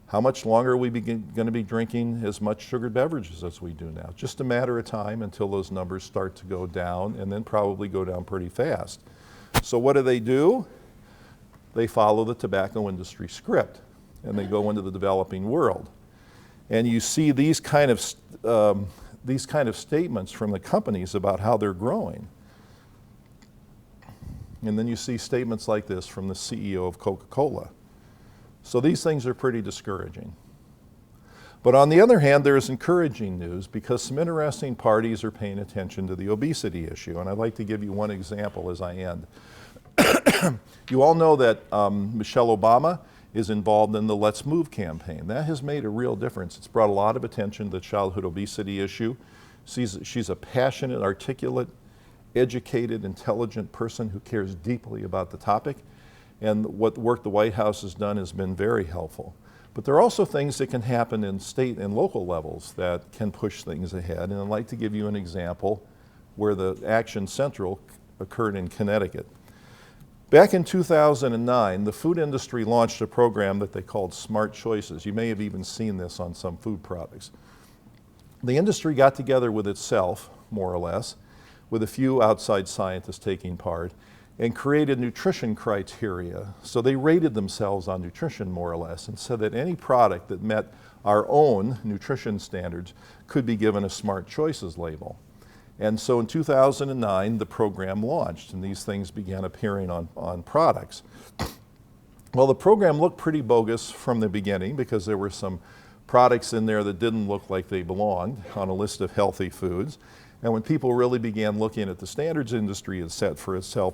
How much longer are we going to be drinking as much sugared beverages as we do now? Just a matter of time until those numbers start to go down, and then probably go down pretty fast. So what do? They follow the tobacco industry script, and they go into the developing world. And you see these kind of statements from the companies about how they're growing. And then you see statements like this from the CEO of Coca-Cola. So these things are pretty discouraging. But on the other hand, there is encouraging news because some interesting parties are paying attention to the obesity issue. And I'd like to give you one example as I end. You all know that Michelle Obama is involved in the Let's Move campaign. That has made a real difference. It's brought a lot of attention to the childhood obesity issue. She's a passionate, articulate, educated, intelligent person who cares deeply about the topic. And what work the White House has done has been very helpful. But there are also things that can happen in state and local levels that can push things ahead. And I'd like to give you an example where the Action Central occurred in Connecticut. Back in 2009, the food industry launched a program that they called Smart Choices. You may have even seen this on some food products. The industry got together with itself, more or less, with a few outside scientists taking part, and created nutrition criteria. So they rated themselves on nutrition, more or less, and said that any product that met our own nutrition standards could be given a Smart Choices label. And so in 2009, the program launched, and these things began appearing on products. Well, the program looked pretty bogus from the beginning because there were some products in there that didn't look like they belonged on a list of healthy foods. And when people really began looking at the standards industry had set for itself,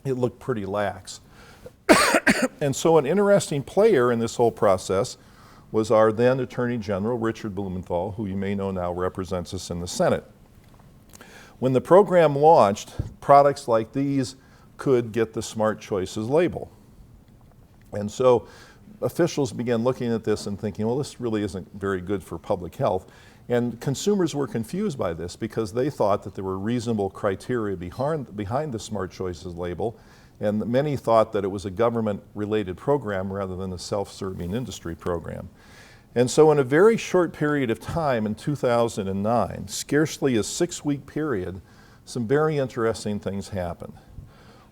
it looked pretty lax. And so an interesting player in this whole process was our then Attorney General, Richard Blumenthal, who you may know now represents us in the Senate. When the program launched, products like these could get the Smart Choices label. And so officials began looking at this and thinking, well, this really isn't very good for public health. And consumers were confused by this because they thought that there were reasonable criteria behind the Smart Choices label, and many thought that it was a government-related program rather than a self-serving industry program. And so in a very short period of time in 2009, scarcely a 6-week period, some very interesting things happened.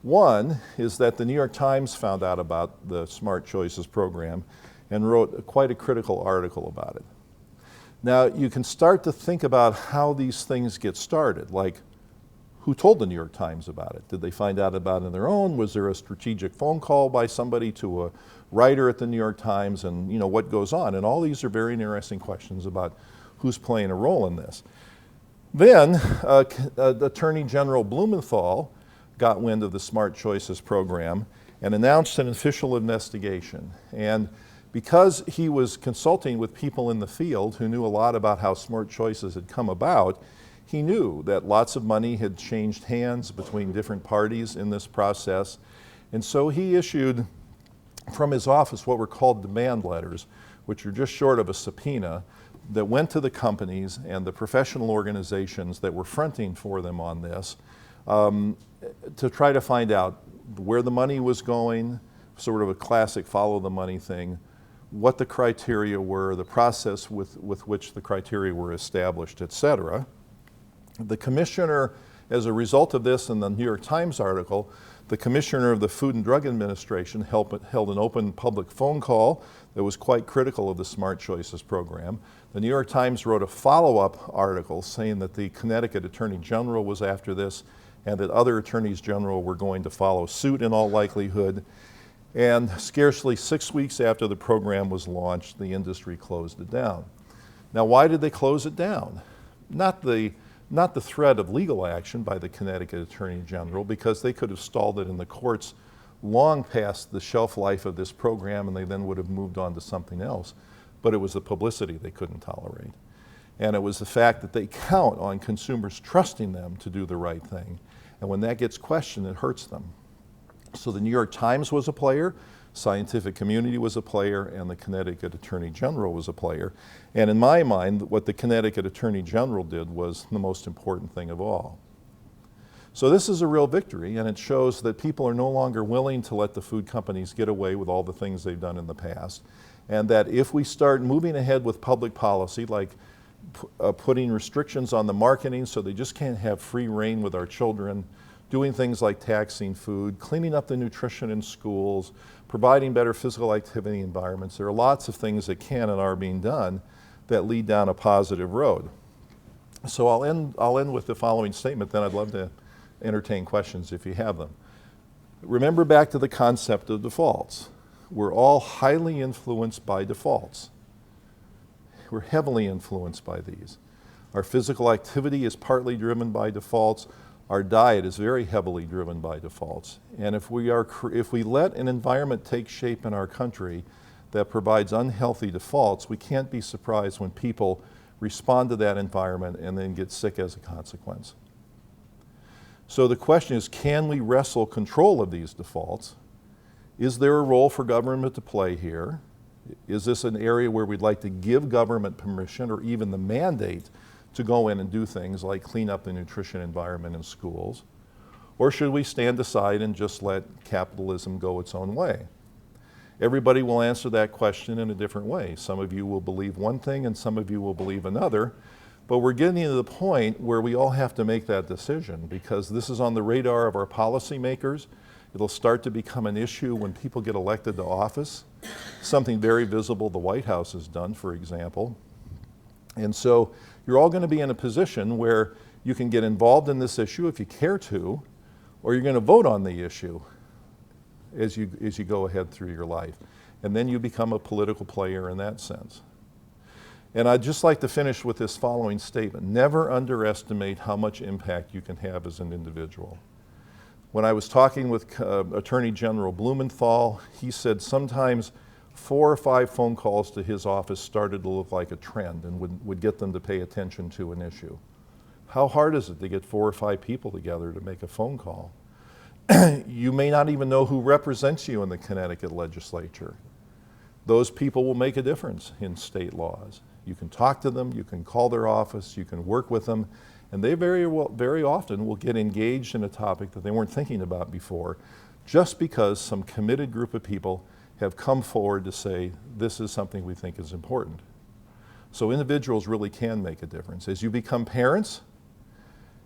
One is that the New York Times found out about the Smart Choices program and wrote quite a critical article about it. Now, you can start to think about how these things get started, like who told the New York Times about it? Did they find out about it on their own? Was there a strategic phone call by somebody to a writer at the New York Times, and what goes on? And all these are very interesting questions about who's playing a role in this. Then, Attorney General Blumenthal got wind of the Smart Choices program and announced an official investigation. And because he was consulting with people in the field who knew a lot about how Smart Choices had come about, he knew that lots of money had changed hands between different parties in this process. And so he issued from his office what were called demand letters, which are just short of a subpoena, that went to the companies and the professional organizations that were fronting for them on this to try to find out where the money was going, sort of a classic follow the money thing, what the criteria were, the process with which the criteria were established, etc. The commissioner, as a result of this in the New York Times article, the commissioner of the Food and Drug Administration held an open public phone call that was quite critical of the Smart Choices program. The New York Times wrote a follow-up article saying that the Connecticut Attorney General was after this and that other attorneys general were going to follow suit in all likelihood. And scarcely 6 weeks after the program was launched, the industry closed it down. Now, why did they close it down? Not the threat of legal action by the Connecticut Attorney General, because they could have stalled it in the courts long past the shelf life of this program, and they then would have moved on to something else. But it was the publicity they couldn't tolerate. And it was the fact that they count on consumers trusting them to do the right thing. And when that gets questioned, it hurts them. So the New York Times was a player, scientific community was a player, and the Connecticut Attorney General was a player. And in my mind, what the Connecticut Attorney General did was the most important thing of all. So this is a real victory, and it shows that people are no longer willing to let the food companies get away with all the things they've done in the past, and that if we start moving ahead with public policy, like putting restrictions on the marketing so they just can't have free reign with our children, doing things like taxing food, cleaning up the nutrition in schools, providing better physical activity environments. There are lots of things that can and are being done that lead down a positive road. So I'll end with the following statement, then I'd love to entertain questions if you have them. Remember back to the concept of defaults. We're all highly influenced by defaults. We're heavily influenced by these. Our physical activity is partly driven by defaults. Our diet is very heavily driven by defaults. And if we let an environment take shape in our country that provides unhealthy defaults, we can't be surprised when people respond to that environment and then get sick as a consequence. So the question is, can we wrestle control of these defaults? Is there a role for government to play here? Is this an area where we'd like to give government permission or even the mandate to go in and do things like clean up the nutrition environment in schools? Or should we stand aside and just let capitalism go its own way? Everybody will answer that question in a different way. Some of you will believe one thing and some of you will believe another. But we're getting to the point where we all have to make that decision, because this is on the radar of our policymakers. It'll start to become an issue when people get elected to office, something very visible the White House has done, for example. And so you're all going to be in a position where you can get involved in this issue if you care to, or you're going to vote on the issue as you go ahead through your life. And then you become a political player in that sense. And I'd just like to finish with this following statement. Never underestimate how much impact you can have as an individual. When I was talking with Attorney General Blumenthal, he said sometimes 4 or 5 phone calls to his office started to look like a trend and would get them to pay attention to an issue. How hard is it to get 4 or 5 people together to make a phone call? You may not even know who represents you in the Connecticut legislature. Those people will make a difference in state laws. You can talk to them, you can call their office, you can work with them, and they very often will get engaged in a topic that they weren't thinking about before, just because some committed group of people have come forward to say, this is something we think is important. So individuals really can make a difference. As you become parents,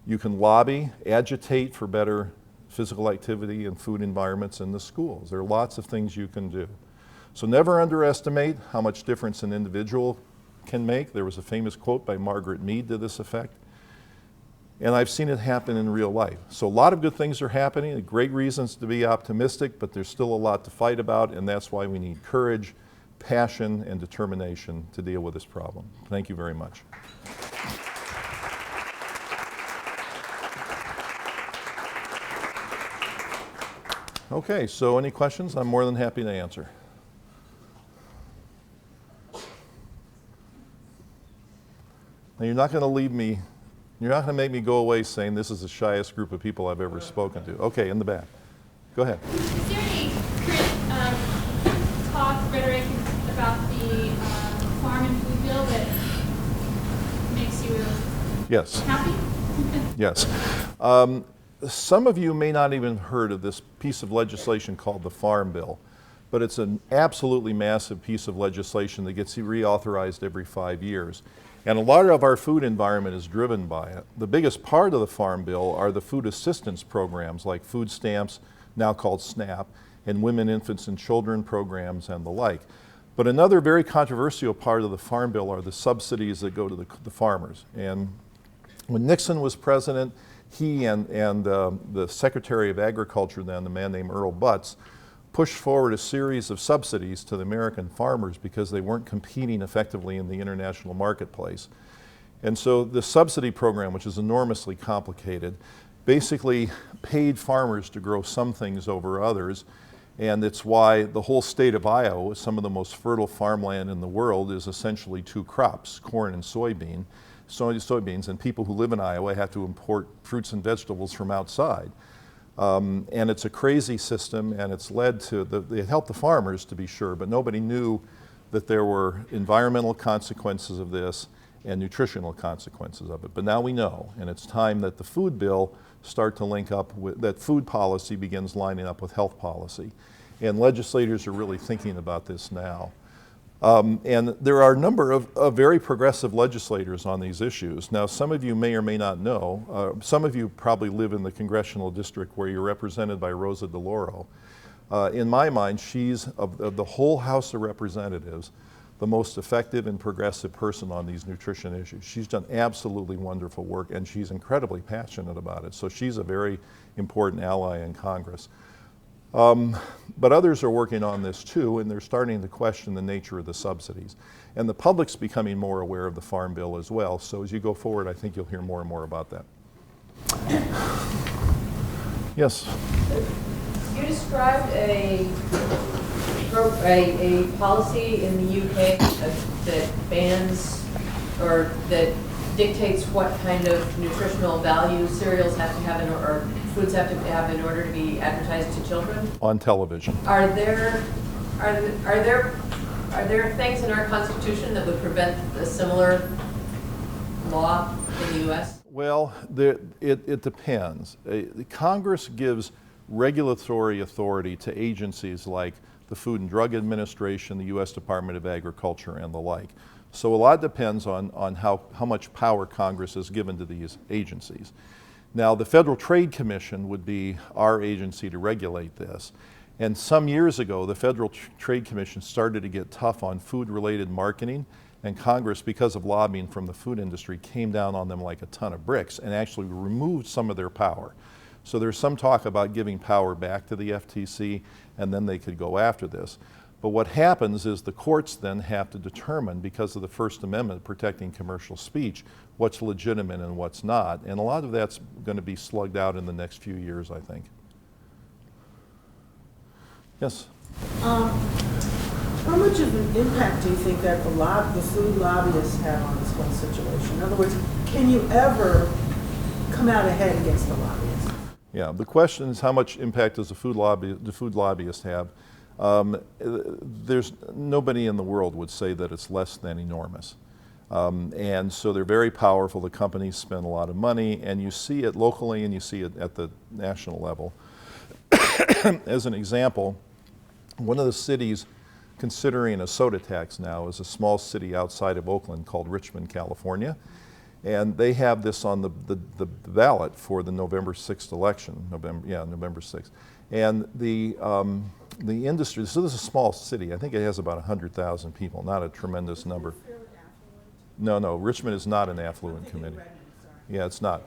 you can lobby, agitate for better physical activity and food environments in the schools. There are lots of things you can do. So never underestimate how much difference an individual can make. There was a famous quote by Margaret Mead to this effect. And I've seen it happen in real life. So a lot of good things are happening, great reasons to be optimistic, but there's still a lot to fight about, and that's why we need courage, passion, and determination to deal with this problem. Thank you very much. Okay, so any questions? I'm more than happy to answer. Now you're not going to leave me, you're not going to make me go away saying this is the shyest group of people I've ever spoken to. Okay, in the back. Go ahead. Is there any current talk, rhetoric about the farm and food bill that makes you Yes. happy? Yes. Some of you may not even have heard of this piece of legislation called the Farm Bill, but it's an absolutely massive piece of legislation that gets reauthorized every 5 years. And a lot of our food environment is driven by it. The biggest part of the Farm Bill are the food assistance programs like food stamps, now called SNAP, and women, infants, and children programs and the like. But another very controversial part of the Farm Bill are the subsidies that go to the farmers. And when Nixon was president, he and the Secretary of Agriculture then, a man named Earl Butz, pushed forward a series of subsidies to the American farmers because they weren't competing effectively in the international marketplace. And so the subsidy program, which is enormously complicated, basically paid farmers to grow some things over others, And it's why the whole state of Iowa, some of the most fertile farmland in the world, is essentially two crops, corn and soybeans, and people who live in Iowa have to import fruits and vegetables from outside. And it's a crazy system, and it's led to, it helped the farmers to be sure, but nobody knew that there were environmental consequences of this and nutritional consequences of it. But now we know, and it's time that the food bill start to link up with, that food policy begins lining up with health policy. And legislators are really thinking about this now. And there are a number of very progressive legislators on these issues. Now, some of you may or may not know, some of you probably live in the congressional district where you're represented by Rosa DeLauro. In my mind, she's, of the whole House of Representatives, the most effective and progressive person on these nutrition issues. She's done absolutely wonderful work, and she's incredibly passionate about it. So she's a very important ally in Congress. But others are working on this too, and they're starting to question the nature of the subsidies. And the public's becoming more aware of the Farm Bill as well. So as you go forward, I think you'll hear more and more about that. Yes? You described a policy in the UK that bans or that dictates what kind of nutritional value cereals have to have or foods have to have in order to be advertised to children? On television. Are there things in our Constitution that would prevent a similar law in the U.S.? Well, it depends. Congress gives regulatory authority to agencies like the Food and Drug Administration, the U.S. Department of Agriculture, and the like. So a lot depends on how much power Congress has given to these agencies. Now, the Federal Trade Commission would be our agency to regulate this. And some years ago, the Federal Trade Commission started to get tough on food-related marketing, and Congress, because of lobbying from the food industry, came down on them like a ton of bricks and actually removed some of their power. So there's some talk about giving power back to the FTC, and then they could go after this. But what happens is the courts then have to determine, because of the First Amendment protecting commercial speech, what's legitimate and what's not. And a lot of that's going to be slugged out in the next few years, I think. Yes? How much of an impact do you think that the food lobbyists have on this whole situation? In other words, can you ever come out ahead against the lobbyists? Yeah, the question is how much impact does the food lobbyists have? There's nobody in the world would say that it's less than enormous. And so they're very powerful. The companies spend a lot of money, and you see it locally and you see it at the national level. As an example, one of the cities considering a soda tax now is a small city outside of Oakland called Richmond, California. And they have this on the ballot for the November 6th election, November 6th. And the industry, so this is a small city. I think it has about 100,000 people, not a tremendous number. No, Richmond is not an affluent community. Yeah, it's not.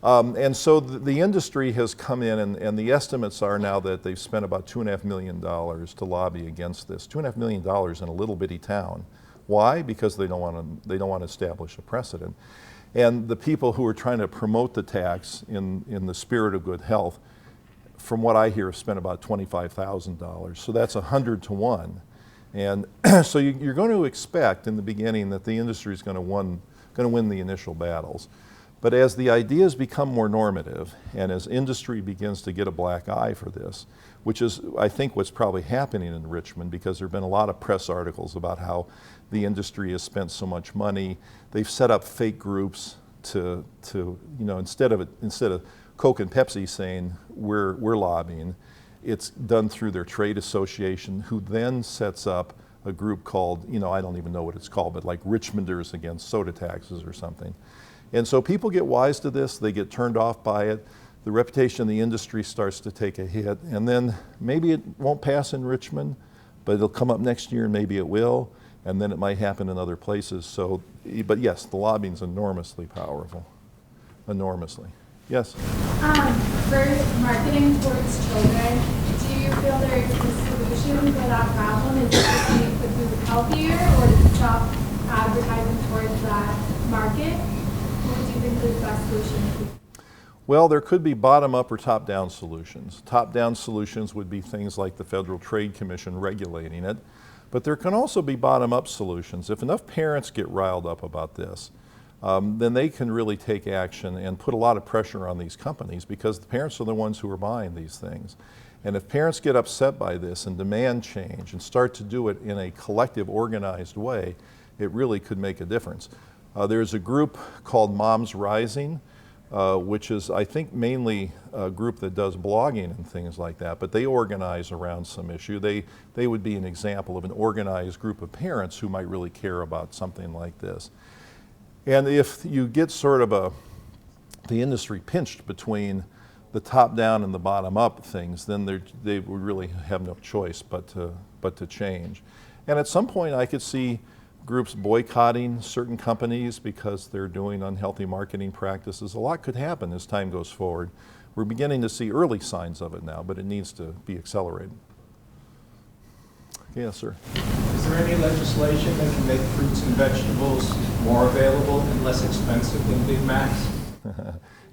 And so the industry has come in, and the estimates are now that they've spent about $2.5 million to lobby against this. $2.5 million in a little bitty town. Why? Because they don't want to establish a precedent. And the people who are trying to promote the tax in the spirit of good health, from what I hear, have spent about $25,000. So that's 100 to 1. And so you're going to expect in the beginning that the industry is going to win the initial battles. But as the ideas become more normative, and as industry begins to get a black eye for this, which is, I think, what's probably happening in Richmond, because there have been a lot of press articles about how the industry has spent so much money. They've set up fake groups to instead of Coke and Pepsi saying we're lobbying, it's done through their trade association, who then sets up a group called, I don't even know what it's called, but like Richmonders Against Soda Taxes or something. And so people get wise to this, they get turned off by it, the reputation of the industry starts to take a hit, and then maybe it won't pass in Richmond, but it'll come up next year and maybe it will, and then it might happen in other places. So, but yes, the lobbying's enormously powerful, enormously. Yes? For marketing towards children, do you feel there is a solution for that problem? Is it just to make the food healthier, or to stop advertising towards that market? What do you think the best solution would be? Well, there could be bottom-up or top-down solutions. Top-down solutions would be things like the Federal Trade Commission regulating it, but there can also be bottom-up solutions. If enough parents get riled up about this, then they can really take action and put a lot of pressure on these companies, because the parents are the ones who are buying these things. And if parents get upset by this and demand change and start to do it in a collective, organized way, it really could make a difference. There's a group called Moms Rising, which is, I think, mainly a group that does blogging and things like that, but they organize around some issue. They would be an example of an organized group of parents who might really care about something like this. And if you get sort of the industry pinched between the top-down and the bottom-up things, then they would really have no choice but to change. And at some point I could see groups boycotting certain companies because they're doing unhealthy marketing practices. A lot could happen as time goes forward. We're beginning to see early signs of it now, but it needs to be accelerated. Yes, sir. Is there any legislation that can make fruits and vegetables more available and less expensive than Big Macs?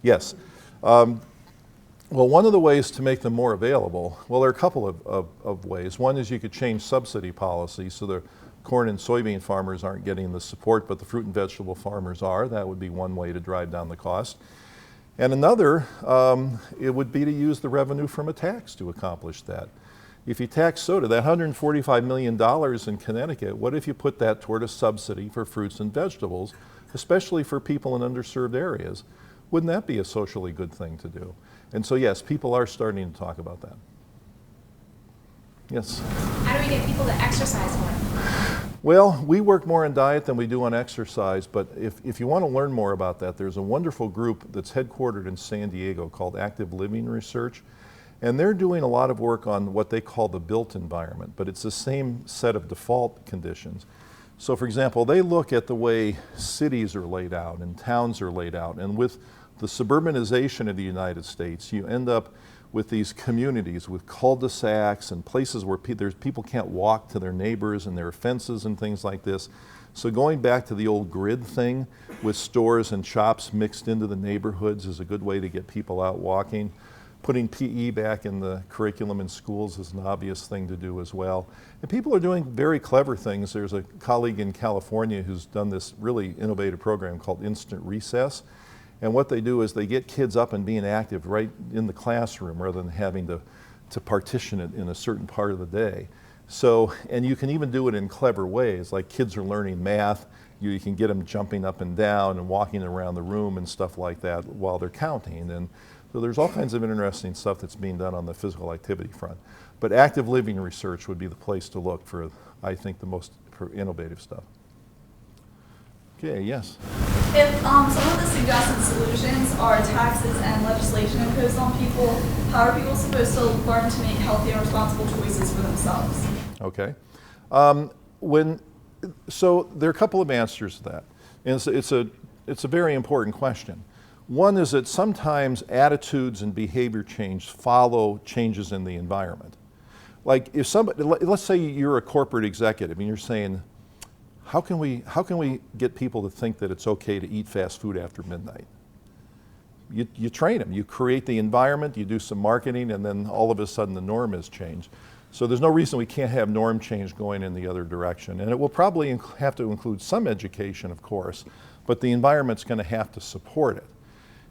Yes. Well, one of the ways to make them more available, well, there are a couple of ways. One is you could change subsidy policy so the corn and soybean farmers aren't getting the support, but the fruit and vegetable farmers are. That would be one way to drive down the cost. And another, it would be to use the revenue from a tax to accomplish that. If you tax soda, that $145 million in Connecticut, what if you put that toward a subsidy for fruits and vegetables, especially for people in underserved areas? Wouldn't that be a socially good thing to do? And so yes, people are starting to talk about that. Yes? How do we get people to exercise more? Well, we work more on diet than we do on exercise, but if you want to learn more about that, there's a wonderful group that's headquartered in San Diego called Active Living Research, and they're doing a lot of work on what they call the built environment, but it's the same set of default conditions. So for example, they look at the way cities are laid out and towns are laid out, and with the suburbanization of the United States, you end up with these communities with cul-de-sacs and places where people can't walk to their neighbors, and there are fences and things like this. So going back to the old grid thing with stores and shops mixed into the neighborhoods is a good way to get people out walking. Putting PE back in the curriculum in schools is an obvious thing to do as well. And people are doing very clever things. There's a colleague in California who's done this really innovative program called Instant Recess. And what they do is they get kids up and being active right in the classroom rather than having to partition it in a certain part of the day. So, and you can even do it in clever ways, like kids are learning math. You can get them jumping up and down and walking around the room and stuff like that while they're counting. And so there's all kinds of interesting stuff that's being done on the physical activity front. But active living research would be the place to look for, I think, the most innovative stuff. Okay, yes? If some of the suggested solutions are taxes and legislation imposed on people, how are people supposed to learn to make healthy and responsible choices for themselves? Okay. So there are a couple of answers to that. And it's a very important question. One is that sometimes attitudes and behavior change follow changes in the environment. Like if somebody, let's say you're a corporate executive and you're saying, how can we get people to think that it's okay to eat fast food after midnight? You train them, you create the environment, you do some marketing, and then all of a sudden the norm has changed. So there's no reason we can't have norm change going in the other direction. And it will probably have to include some education, of course, but the environment's going to have to support it.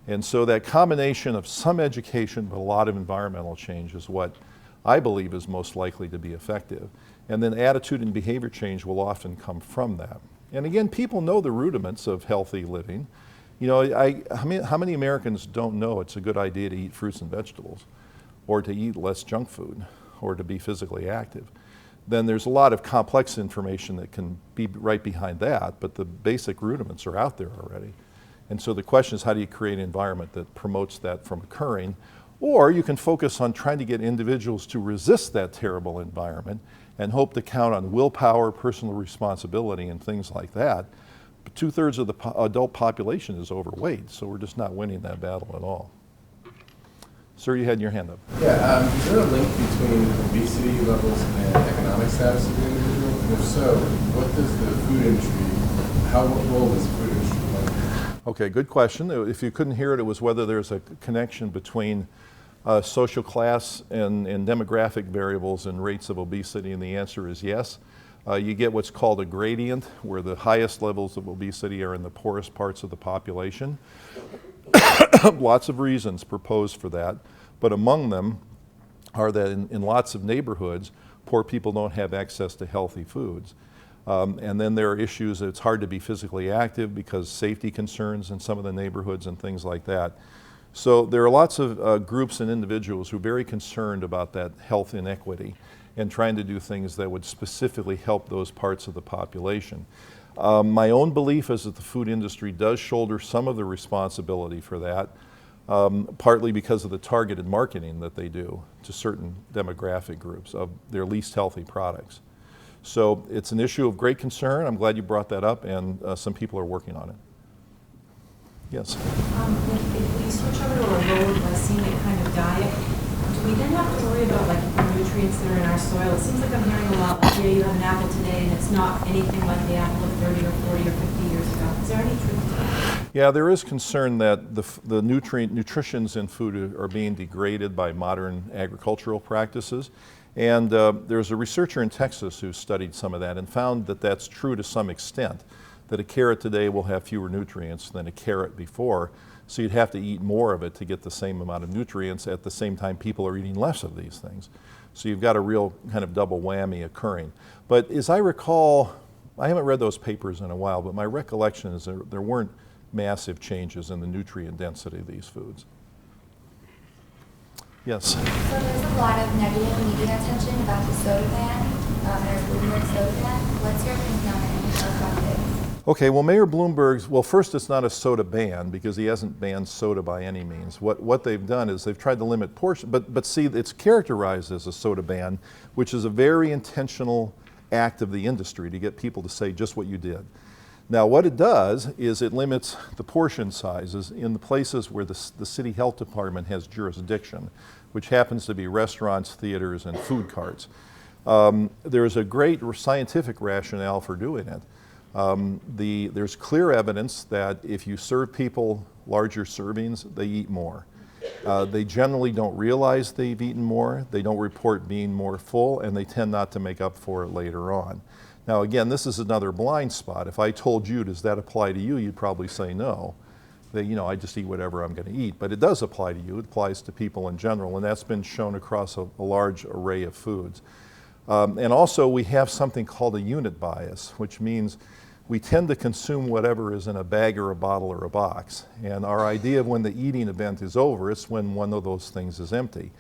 And so that combination of some education but a lot of environmental change is what I believe is most likely to be effective. And then attitude and behavior change will often come from that. And again, people know the rudiments of healthy living. You know, how many Americans don't know it's a good idea to eat fruits and vegetables, or to eat less junk food, or to be physically active? Then there's a lot of complex information that can be right behind that, but the basic rudiments are out there already. And so the question is, how do you create an environment that promotes that from occurring? Or you can focus on trying to get individuals to resist that terrible environment and hope to count on willpower, personal responsibility, and things like that. But 2/3 of the adult population is overweight, so we're just not winning that battle at all. Sir, you had your hand up. Yeah, is there a link between obesity levels and economic status of the individual? And if so, what role does the food industry play? Okay, good question. If you couldn't hear it, it was whether there's a connection between social class and demographic variables and rates of obesity, and the answer is yes. You get what's called a gradient, where the highest levels of obesity are in the poorest parts of the population. Lots of reasons proposed for that, but among them are that in lots of neighborhoods, poor people don't have access to healthy foods. And then there are issues that it's hard to be physically active because safety concerns in some of the neighborhoods and things like that. So there are lots of groups and individuals who are very concerned about that health inequity and trying to do things that would specifically help those parts of the population. My own belief is that the food industry does shoulder some of the responsibility for that, partly because of the targeted marketing that they do to certain demographic groups of their least healthy products. So it's an issue of great concern. I'm glad you brought that up, and some people are working on it. Yes? If we switch over to a lower glycemic kind of diet, do we then have to worry about like the nutrients that are in our soil? It seems like I'm hearing a lot like, yeah, you have an apple today and it's not anything like the apple of 30 or 40 or 50 years ago. Is there any truth to that? Yeah, there is concern that the nutritions in food are being degraded by modern agricultural practices. And there's a researcher in Texas who studied some of that and found that that's true to some extent, that a carrot today will have fewer nutrients than a carrot before. So you'd have to eat more of it to get the same amount of nutrients. At the same time, people are eating less of these things. So you've got a real kind of double whammy occurring. But as I recall, I haven't read those papers in a while, but my recollection is there weren't massive changes in the nutrient density of these foods. Yes? So there's a lot of negative media attention about the soda ban, Mayor Bloomberg's soda ban. What's your opinion on it and your perspective? Okay, well, Mayor Bloomberg's, well, first, it's not a soda ban because he hasn't banned soda by any means. What they've done is they've tried to limit portion, but see, it's characterized as a soda ban, which is a very intentional act of the industry to get people to say just what you did. Now, what it does is it limits the portion sizes in the places where the city health department has jurisdiction, which happens to be restaurants, theaters, and food carts. There's a great scientific rationale for doing it. There's clear evidence that if you serve people larger servings, they eat more. They generally don't realize they've eaten more, they don't report being more full, and they tend not to make up for it later on. Now again, this is another blind spot. If I told you, does that apply to you, you'd probably say no. That, you know, I just eat whatever I'm going to eat. But it does apply to you. It applies to people in general, and that's been shown across a large array of foods. And also, we have something called a unit bias, which means we tend to consume whatever is in a bag or a bottle or a box. And our idea of when the eating event is over, it's when one of those things is empty.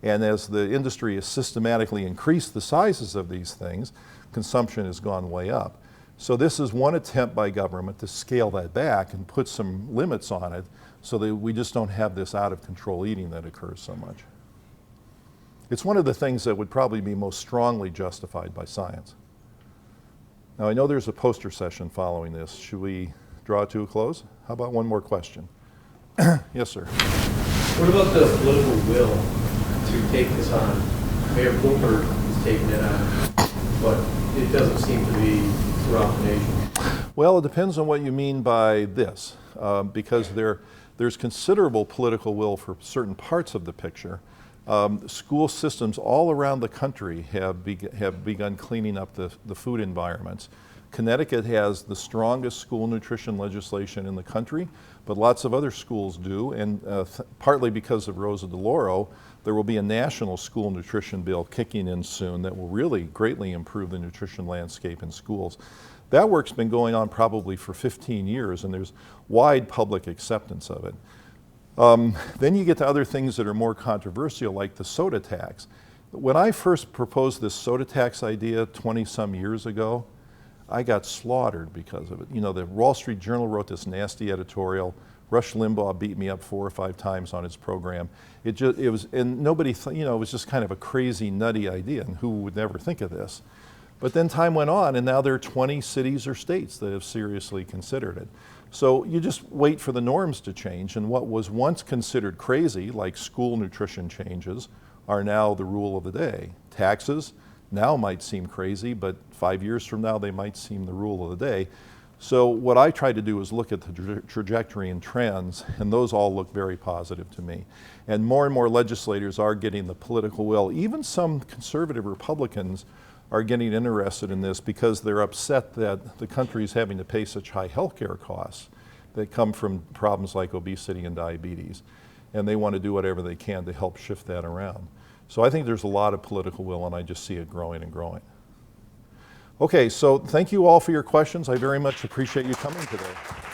And as the industry has systematically increased the sizes of these things, consumption has gone way up. So this is one attempt by government to scale that back and put some limits on it so that we just don't have this out of control eating that occurs so much. It's one of the things that would probably be most strongly justified by science. Now I know there's a poster session following this. Should we draw it to a close? How about one more question? Yes, sir. What about the political will to take this on? Mayor Bloomberg is taking it on, but it doesn't seem to be throughout the nation. Well, it depends on what you mean by this, because there's considerable political will for certain parts of the picture. School systems all around the country have begun cleaning up the food environments. Connecticut has the strongest school nutrition legislation in the country, but lots of other schools do, and partly because of Rosa DeLauro, there will be a national school nutrition bill kicking in soon that will really greatly improve the nutrition landscape in schools. That work's been going on probably for 15 years, and there's wide public acceptance of it. Then you get to other things that are more controversial, like the soda tax. When I first proposed this soda tax idea 20-some years ago, I got slaughtered because of it. You know, the Wall Street Journal wrote this nasty editorial. Rush Limbaugh beat me up 4 or 5 times on his program. And nobody, you know, it was just kind of a crazy, nutty idea, and who would never think of this? But then time went on, and now there are 20 cities or states that have seriously considered it. So you just wait for the norms to change, and what was once considered crazy, like school nutrition changes, are now the rule of the day. Taxes now might seem crazy, but 5 years from now they might seem the rule of the day. So what I try to do is look at the trajectory and trends, and those all look very positive to me. And more legislators are getting the political will. Even some conservative Republicans are getting interested in this because they're upset that the country is having to pay such high health care costs that come from problems like obesity and diabetes. And they want to do whatever they can to help shift that around. So I think there's a lot of political will, and I just see it growing and growing. Okay, so thank you all for your questions. I very much appreciate you coming today.